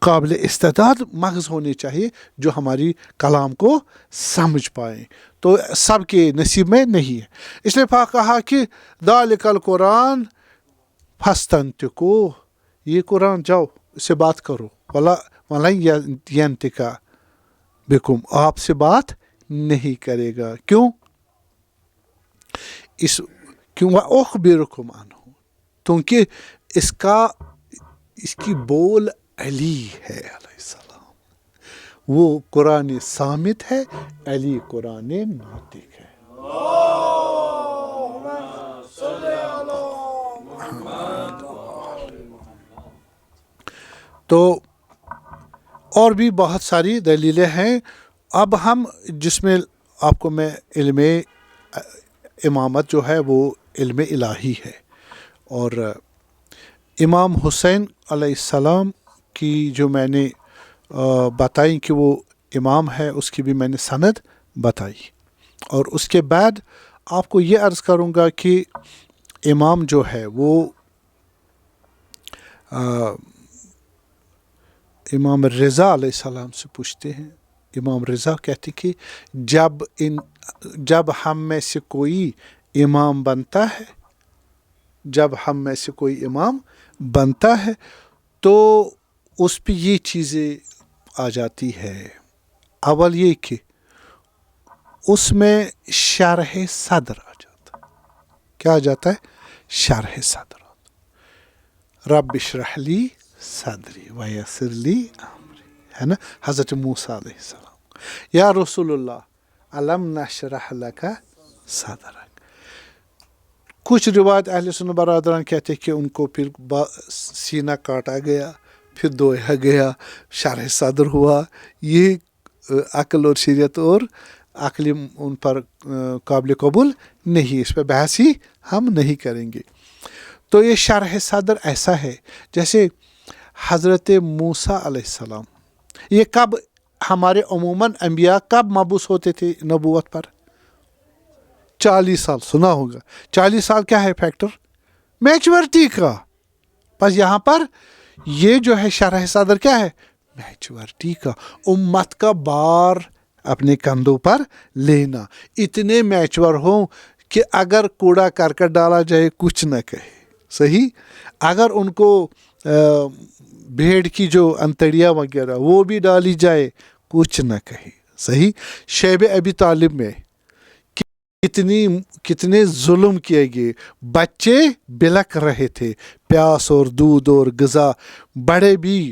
قابل استعداد مغز ہونے چاہیے جو ہماری کلام کو سمجھ پائیں، تو سب کے نصیب میں نہیں ہے۔ اس لیے کہا کہ ذالک القرآن فاستنطقوا، یہ قرآن جاؤ اس سے بات کرو، ولن ینطق بکم، آپ سے بات نہیں کرے گا، کیوں؟ کیوں اخبرکم عنہ، کیونکہ اس کی بول علی ہے علیہ السلام، وہ قرآن صامت ہے، علی قرآن ناطق ہے۔ تو اور بھی بہت ساری دلیلیں ہیں۔ اب ہم جس میں آپ کو میں علم امامت جو ہے وہ علم الہی ہے، اور امام حسین علیہ السلام کی جو میں نے بتائی کہ وہ امام ہے، اس کی بھی میں نے سند بتائی، اور اس کے بعد آپ کو یہ عرض کروں گا کہ امام جو ہے وہ امام رضا علیہ السلام سے پوچھتے ہیں۔ امام رضا کہتے کہ جب ہم میں سے کوئی امام بنتا ہے، جب ہم میں سے کوئی امام بنتا ہے تو اس پہ یہ چیزیں آ جاتی ہے۔ اول یہ کہ اس میں شرح صدر آ جاتا ہے۔ کیا آ جاتا ہے؟ شرح صدر، رب اشرح لی صدری ویسر لی امری، ہے نا؟ حضرت موسیٰ علیہ السلام، یا رسول اللہ علم نشرح لک صدرک۔ کچھ روایت اہل سنت برادران کہتے کہ ان کو پھر سینہ کاٹا گیا، پھر دھویا گیا، شرح صدر ہوا۔ یہ عقل اور شریعت اور عقلی ان پر قابل قبول نہیں، اس پہ بحث ہی ہم نہیں کریں گے۔ تو یہ شرح صدر ایسا ہے جیسے حضرت موسیٰ علیہ السلام، یہ کب ہمارے عموماً انبیاء کب مبعوث ہوتے تھے نبوت پر؟ 40 سال، سنا ہوگا۔ 40 سال کیا ہے فیکٹر؟ میچورٹی کا۔ بس یہاں پر یہ جو ہے شرح صدر کیا ہے؟ میچورٹی کا، امت کا بار اپنے کندھوں پر لینا، اتنے میچور ہوں کہ اگر کوڑا کرکٹ ڈالا جائے کچھ نہ کہے۔ صحیح؟ اگر ان کو بھیڑ کی جو انتڑیاں وغیرہ وہ بھی ڈالی جائے کچھ نہ کہے۔ صحیح؟ شیب ابی طالب میں کتنے ظلم کیے گئے، بچے بلک رہے تھے، پیاس اور دودھ اور غذا، بڑے بھی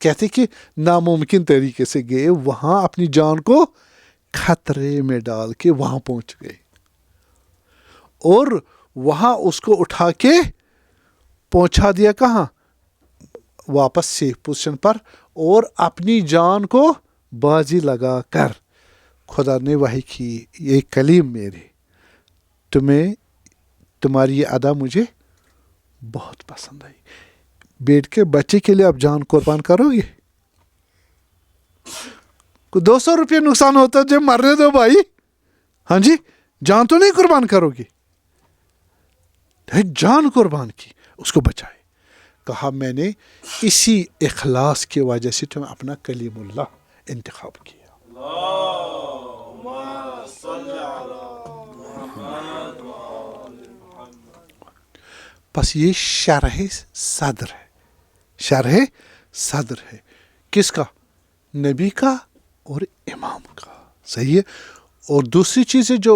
کہتے کہ ناممکن طریقے سے گئے، وہاں اپنی جان کو خطرے میں ڈال کے وہاں پہنچ گئے، اور وہاں اس کو اٹھا کے پہنچا دیا کہاں؟ واپس سیف پوزیشن پر، اور اپنی جان کو بازی لگا کر خدا نے وحی کی، یہ کلیم میرے، تمہاری یہ ادا مجھے بہت پسند آئی، بیٹھ کے بچے کے لیے آپ جان قربان کرو گے؟ 200 روپے نقصان ہوتا ہے، جب مرنے دو بھائی، ہاں جی، جان تو نہیں قربان کرو گے؟ جان قربان کی، اس کو بچائے، کہا میں نے اسی اخلاص کی وجہ سے تمہیں اپنا کلیم اللہ انتخاب کیا۔ اللهم صل على محمد وآل محمد۔ بس یہ شرح صدر ہے، شرح صدر ہے، کس کا؟ نبی کا اور امام کا، صحیح ہے۔ اور دوسری چیزیں جو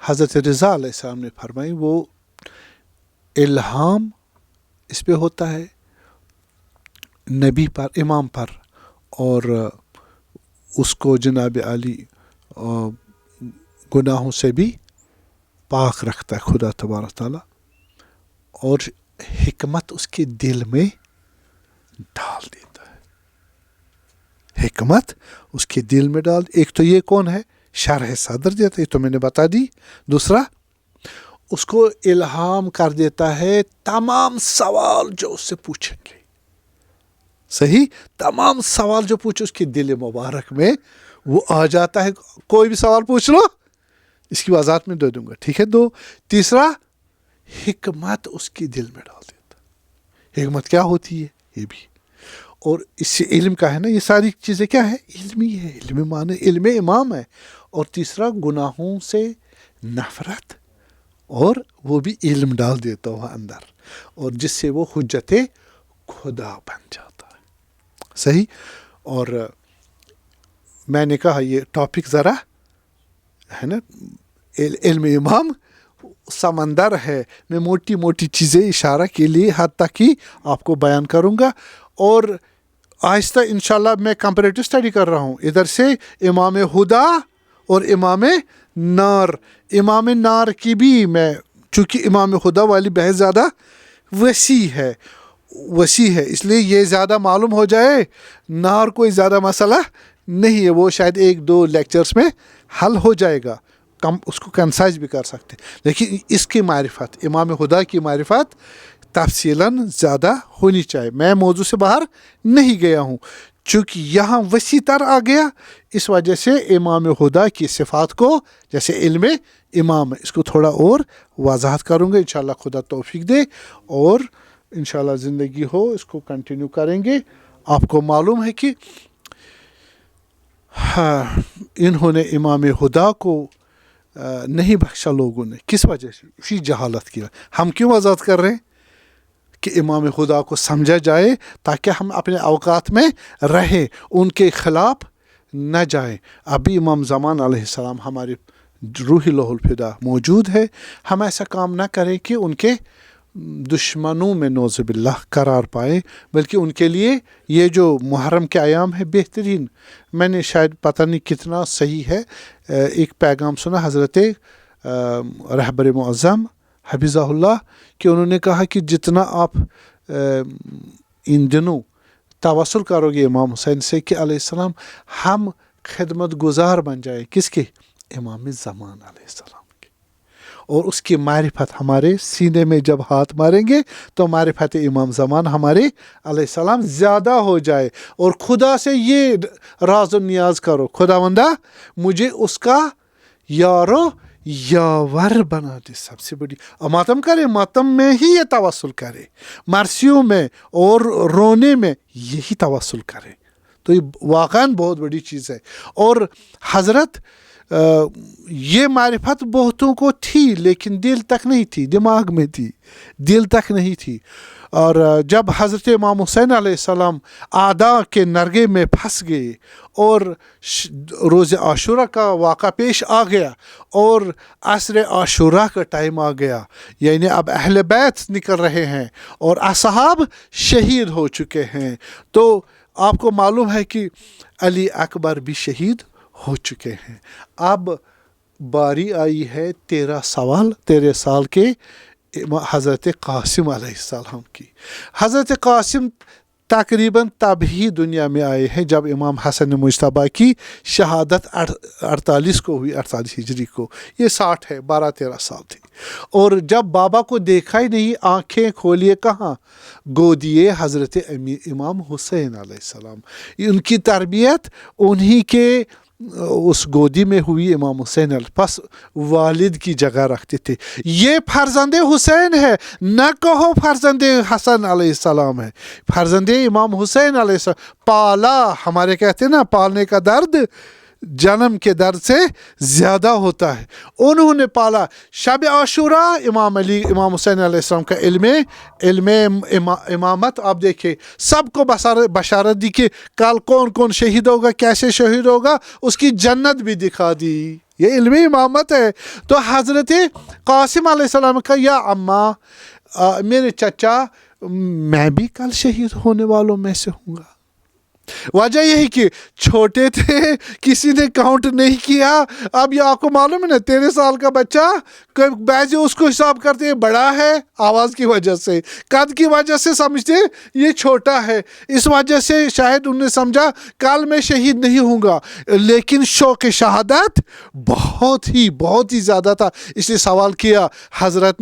حضرت رضا علیہ السلام نے فرمائی، وہ الہام اس پہ ہوتا ہے نبی پر، امام پر، اور اس کو جناب علی گناہوں سے بھی پاک رکھتا ہے خدا تبارک تعالیٰ، اور حکمت اس کے دل میں ڈال دیتا ہے، حکمت اس کے دل میں ڈال۔ ایک تو یہ کون ہے؟ شرح صدر دیتا ہے، یہ تو میں نے بتا دی۔ دوسرا، اس کو الہام کر دیتا ہے تمام سوال جو اس سے پوچھیں گے، صحیح، تمام سوال جو پوچھے اس کے دل مبارک میں وہ آ جاتا ہے، کوئی بھی سوال پوچھ لو اس کی وضاحت میں دے دوں گا، ٹھیک ہے۔ دو، تیسرا، حکمت اس کے دل میں ڈال دیتا ہے۔ حکمت کیا ہوتی ہے؟ یہ بھی، اور اس سے علم کا ہے نا، یہ ساری چیزیں کیا ہے؟ علمی ہے، علم معنی، علم امام ہے۔ اور تیسرا، گناہوں سے نفرت، اور وہ بھی علم ڈال دیتا ہوا اندر، اور جس سے وہ حجت خدا بن جاتا ہے، صحیح۔ اور میں نے کہا یہ ٹاپک ذرا ہے نا، علم امام سمندر ہے، میں موٹی موٹی چیزیں اشارہ کے لیے حد تک ہی آپ کو بیان کروں گا، اور آہستہ انشاءاللہ میں کمپیریٹو اسٹڈی کر رہا ہوں، ادھر سے امام ہدا اور امام نار، امام نار کی بھی میں، چونکہ امام خدا والی بہت زیادہ وسیع ہے، اس لیے یہ زیادہ معلوم ہو جائے، نار کوئی زیادہ مسئلہ نہیں ہے، وہ شاید 1-2 لیکچرز میں حل ہو جائے گا، اس کو کنسائز بھی کر سکتے، لیکن اس کی معرفت، امام خدا کی معرفت تفصیلاً زیادہ ہونی چاہیے۔ میں موضوع سے باہر نہیں گیا ہوں، چونکہ یہاں وسیع تر آ گیا، اس وجہ سے امام خدا کی صفات کو، جیسے علم امام ہے، اس کو تھوڑا اور وضاحت کروں گا، انشاءاللہ خدا توفیق دے، اور انشاءاللہ زندگی ہو اس کو کنٹینیو کریں گے۔ آپ کو معلوم ہے کہ انہوں نے امام خدا کو نہیں بخشا لوگوں نے، کس وجہ سے؟ اسی جہالت کی۔ ہم کیوں وضاحت کر رہے ہیں کہ امام خدا کو سمجھا جائے تاکہ ہم اپنے اوقات میں رہیں، ان کے خلاف نہ جائیں۔ ابھی امام زمان علیہ السلام ہمارے روح لوح الفدا موجود ہے، ہم ایسا کام نہ کریں کہ ان کے دشمنوں میں نعوذ باللہ قرار پائے، بلکہ ان کے لیے یہ جو محرم کے ایام ہے بہترین۔ میں نے شاید پتہ نہیں کتنا صحیح ہے، ایک پیغام سنا حضرت رہبر معظم حفظہ اللہ، کہ انہوں نے کہا کہ جتنا آپ ان دنوں توسل کرو گے امام حسین سے کہ علیہ السلام، ہم خدمت گزار بن جائیں، کس کے؟ امام زمان علیہ السلام کے، اور اس کی معرفت ہمارے سینے میں جب ہاتھ ماریں گے تو معرفت امام زمان ہمارے علیہ السلام زیادہ ہو جائے، اور خدا سے یہ راز و نیاز کرو، خداوندہ مجھے اس کا یارو یاور بنا دے، سب سے بڑی ماتم کرے، ماتم میں ہی یہ توسل کرے، مرثیوں میں اور رونے میں یہی توسل کرے، تو یہ واقعاً بہت بڑی چیز ہے۔ اور حضرت یہ معرفت بہتوں کو تھی، لیکن دل تک نہیں تھی، دماغ میں تھی، دل تک نہیں تھی۔ اور جب حضرت امام حسین علیہ السلام اعداء کے نرغے میں پھنس گئے، اور روز عاشورہ کا واقعہ پیش آ گیا، اور عصر عاشورہ کا ٹائم آ گیا، یعنی اب اہل بیت نکل رہے ہیں اور اصحاب شہید ہو چکے ہیں، تو آپ کو معلوم ہے کہ علی اکبر بھی شہید ہو چکے ہیں. اب باری آئی ہے 13 سال کے حضرت قاسم علیہ السلام کی. حضرت قاسم تقریباً تب ہی دنیا میں آئے ہیں جب امام حسن مجتبیٰ کی شہادت 48 کو ہوئی، 48 ہجری کو. یہ 60 ہے، 12-13 سال تھی. اور جب بابا کو دیکھا ہی نہیں، آنکھیں کھولیے کہاں؟ گودیے حضرت امام حسین علیہ السلام. ان کی تربیت انہی کے اس گودی میں ہوئی. امام حسین پس والد کی جگہ رکھتے تھے. یہ فرزند حسین ہے، نہ کہو فرزند حسن علیہ السلام ہے، فرزند امام حسین علیہ السلام. پالا، ہمارے کہتے ہیں نا پالنے کا درد جنم کے درد سے زیادہ ہوتا ہے. انہوں نے پالا. شب عاشوراء امام حسین علیہ السلام کا علم امامت آپ دیکھیں، سب کو بشارت دی کہ کل کون کون شہید ہوگا، کیسے شہید ہوگا، اس کی جنت بھی دکھا دی. یہ علم امامت ہے. تو حضرت قاسم علیہ السلام کا یا اماں، میرے چچا، میں بھی کل شہید ہونے والوں میں سے ہوں گا. وجہ یہی کہ چھوٹے تھے، کسی نے کاؤنٹ نہیں کیا. اب یہ آپ کو معلوم ہے نا 13 سال کا بچہ، بعض اس کو حساب کرتے ہیں بڑا ہے آواز کی وجہ سے، قد کی وجہ سے سمجھتے یہ چھوٹا ہے. اس وجہ سے شاید انہوں نے سمجھا کل میں شہید نہیں ہوں گا. لیکن شوق شہادت بہت ہی زیادہ تھا. اس لیے سوال کیا حضرت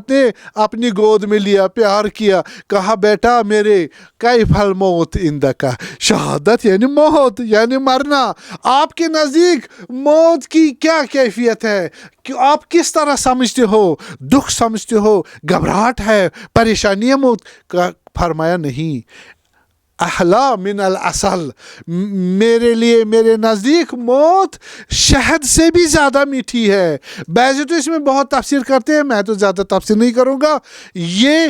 نے اپنی گود میں لیا، پیار کیا، کہا بیٹا میرے کیف الموت کا شہادت یعنی موت، یعنی مرنا. آپ کے نزدیک موت کی کیا کیفیت ہے؟ کہ آپ کس طرح سمجھتے ہو؟ دکھ سمجھتے ہو، گھبراہٹ ہے، پریشانی ہے موت کا؟ فرمایا نہیں، احلا من العسل، میرے لیے، میرے نزدیک موت شہد سے بھی زیادہ میٹھی ہے. بعض تو اس میں بہت تفسیر کرتے ہیں، میں تو زیادہ تفسیر نہیں کروں گا. یہ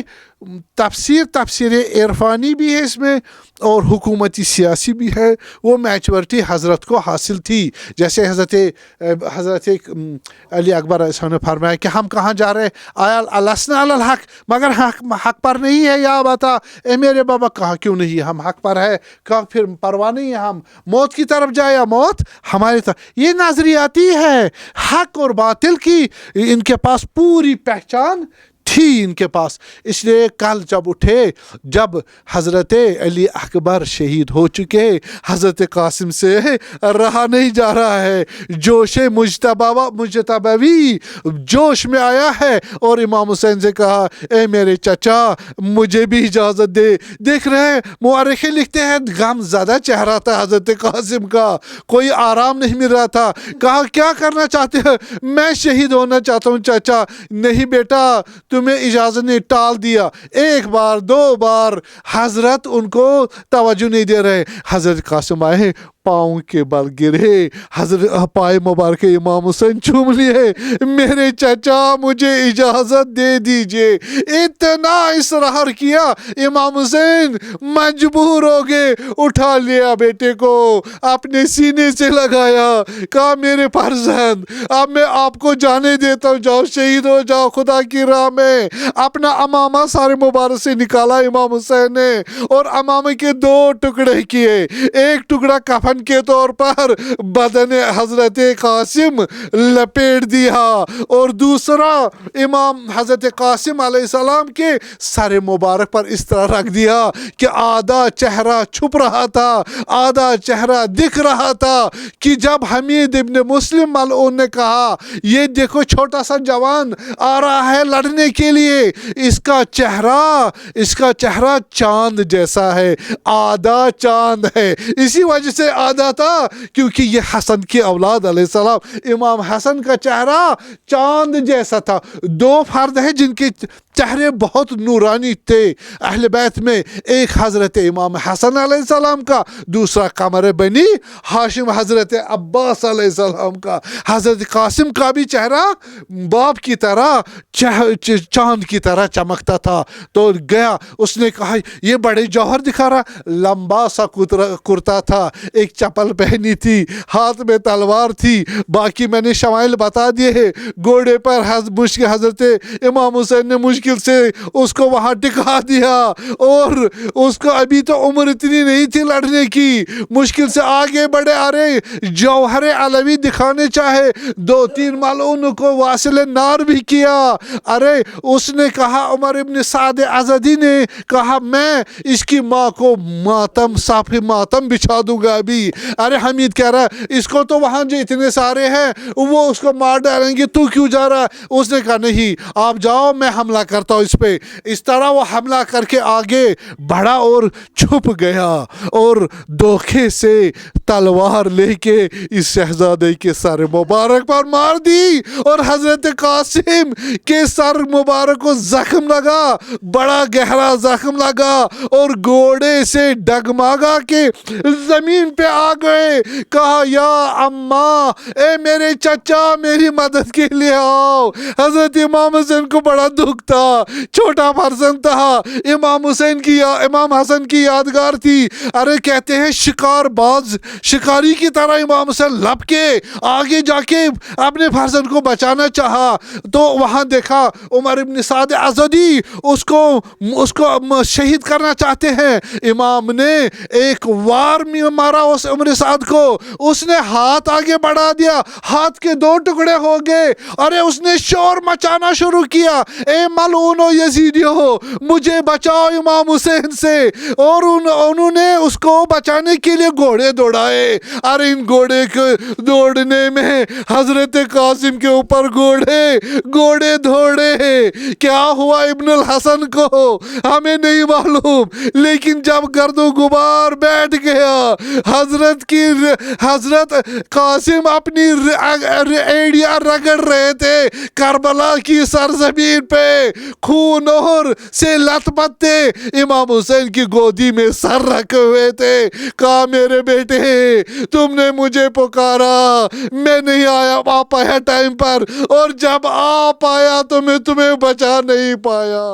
تفسیر عرفانی بھی ہے اس میں، اور حکومتی سیاسی بھی ہے. وہ میچورٹی حضرت کو حاصل تھی. جیسے حضرت علی اکبر علیہ السلام نے فرمایا کہ ہم کہاں جا رہے ہیں؟ آیا السنا علی الحق، مگر حق پر نہیں ہے. یا بتا اے میرے بابا، کہاں کیوں نہیں؟ ہم حق پر ہے. کہا پھر پرواہ نہیں ہے، ہم موت کی طرف جائے یا موت ہماری طرف. یہ نظریاتی ہے. حق اور باطل کی ان کے پاس پوری پہچان تھی ان کے پاس. اس لیے کل جب اٹھے، جب حضرت علی اکبر شہید ہو چکے، حضرت قاسم سے رہا نہیں جا رہا ہے. جوش مجتبی جوش میں آیا ہے، اور امام حسین سے کہا اے میرے چچا مجھے بھی اجازت دے. دیکھ رہے ہیں مورخین لکھتے ہیں غم زدہ چہرہ تھا حضرت قاسم کا، کوئی آرام نہیں مل رہا تھا. کہا کیا کرنا چاہتے ہیں؟ میں شہید ہونا چاہتا ہوں چچا. نہیں بیٹا تمہیں اجازت نہیں. ٹال دیا. ایک بار، 2 بار حضرت ان کو توجہ نہیں دے رہے. حضرت قاسم آئے، پاؤں کے بل گرے، حضرت پائے مبارک امام حسین چوم لیے. میرے چچا مجھے اجازت دے دیجئے. اتنا اصرار کیا، امام حسین مجبور ہو گئے، اٹھا لیا بیٹے کو، اپنے سینے سے لگایا، کہا میرے فرزند اب میں آپ کو جانے دیتا ہوں، جاؤ شہید ہو جاؤ خدا کی راہ میں. اپنا امامہ سارے مبارک سے نکالا امام حسین نے، اور امامہ کے 2 ٹکڑے کیے. ایک ٹکڑا کفن کے طور پر بدن حضرت قاسم لپیٹ دیا، اور دوسرا امام حضرت قاسم علیہ السلام کے سر مبارک پر اس طرح رکھ دیا کہ آدھا چہرہ چھپ رہا تھا، آدھا چہرہ دکھ رہا تھا. کہ جب حمید ابن مسلم ملعون نے کہا یہ دیکھو چھوٹا سا جوان آ رہا ہے لڑنے کے لیے، اس کا چہرہ چاند جیسا ہے، آدھا چاند ہے. اسی وجہ سے آدھا تھا کیونکہ یہ حسن کی اولاد علیہ السلام. امام حسن کا چہرہ چاند جیسا تھا. 2 فرد ہیں جن کے چہرے بہت نورانی تھے اہل بیت میں. ایک حضرت امام حسن علیہ السلام کا، دوسرا قمر بنی ہاشم حضرت عباس علیہ السلام کا. حضرت قاسم کا بھی چہرہ باپ کی طرح چاند کی طرح چمکتا تھا. تو گیا، اس نے کہا یہ بڑے جوہر دکھا رہا. لمبا سا کرتا تھا، ایک چپل پہنی تھی، ہاتھ میں تلوار تھی. باقی میں نے شمائل بتا دیے. گھوڑے پر حضرت امام حسین نے مجھ مشکل سے اس کو وہاں ٹکا دیا، اور اس کو ابھی تو عمر اتنی نہیں تھی لڑنے کی، مشکل سے آگے بڑھے، ارے جوہر علوی دکھانے چاہے، 2-3 ملعون کو واصل نار بھی کیا۔ ارے اس نے کہا، عمر ابن سعد ازدی نے کہا میں اس کی ماں کو ماتم صاف ماتم بچھا دوں گا ابھی۔ ارے حمید کہہ رہا اس کو تو وہاں جو اتنے سارے ہیں وہ اس کو مار ڈالیں گے، تو کیوں جا رہا؟ اس نے کہا نہیں آپ جاؤ، میں حملہ کرتا ہوں اس پہ۔ اس طرح وہ حملہ کر کے آگے بڑھا اور چھپ گیا، اور دھوکے سے تلوار لے کے اس شہزادے کے سر مبارک پر مار دی، اور حضرت قاسم کے سر مبارک کو زخم لگا، بڑا گہرا زخم لگا، اور گھوڑے سے ڈگمگا کے زمین پہ آ گئے۔ کہا یا اماں، اے میرے چچا میری مدد کے لیے آؤ۔ حضرت امام حسین کو بڑا دکھ تھا، چھوٹا فرزند تھا، امام حسن کی یادگار تھی۔ ارے کہتے ہیں شکار باز شکاری کی طرح امام حسین لپ کے آگے جا کے اپنے فرزند کو بچانا چاہا، تو وہاں دیکھا عمر ابن سعد ازدی اس کو شہید کرنا چاہتے ہیں۔ امام نے ایک وار میں مارا اس عمر سعد کو، اس نے ہاتھ آگے بڑھا دیا، ہاتھ کے 2 ٹکڑے ہو گئے۔ ارے اس نے شور مچانا شروع کیا، اے ملعونو یزیدیو مجھے بچاؤ امام حسین سے، اور انہوں نے اس کو بچانے کے لیے گھوڑے دوڑائے۔ ارے ان گھوڑے کے دوڑنے میں حضرت قاسم کے اوپر گھوڑے دوڑے۔ کیا ہوا ابن الحسن کو ہمیں نہیں معلوم، لیکن جب گرد و غبار بیٹھ گیا، حضرت قاسم اپنی ایڑیاں رگڑ رہے تھے کربلا کی سرزمین پہ، خون اور سے لت پت تھے، امام حسین کی گودی میں سر رکھے ہوئے تھے۔ کہا میرے بیٹے تم نے مجھے پکارا، میں نہیں آ پایا ٹائم پر، اور جب آ پایا تو میں تمہیں بچا نہیں پایا۔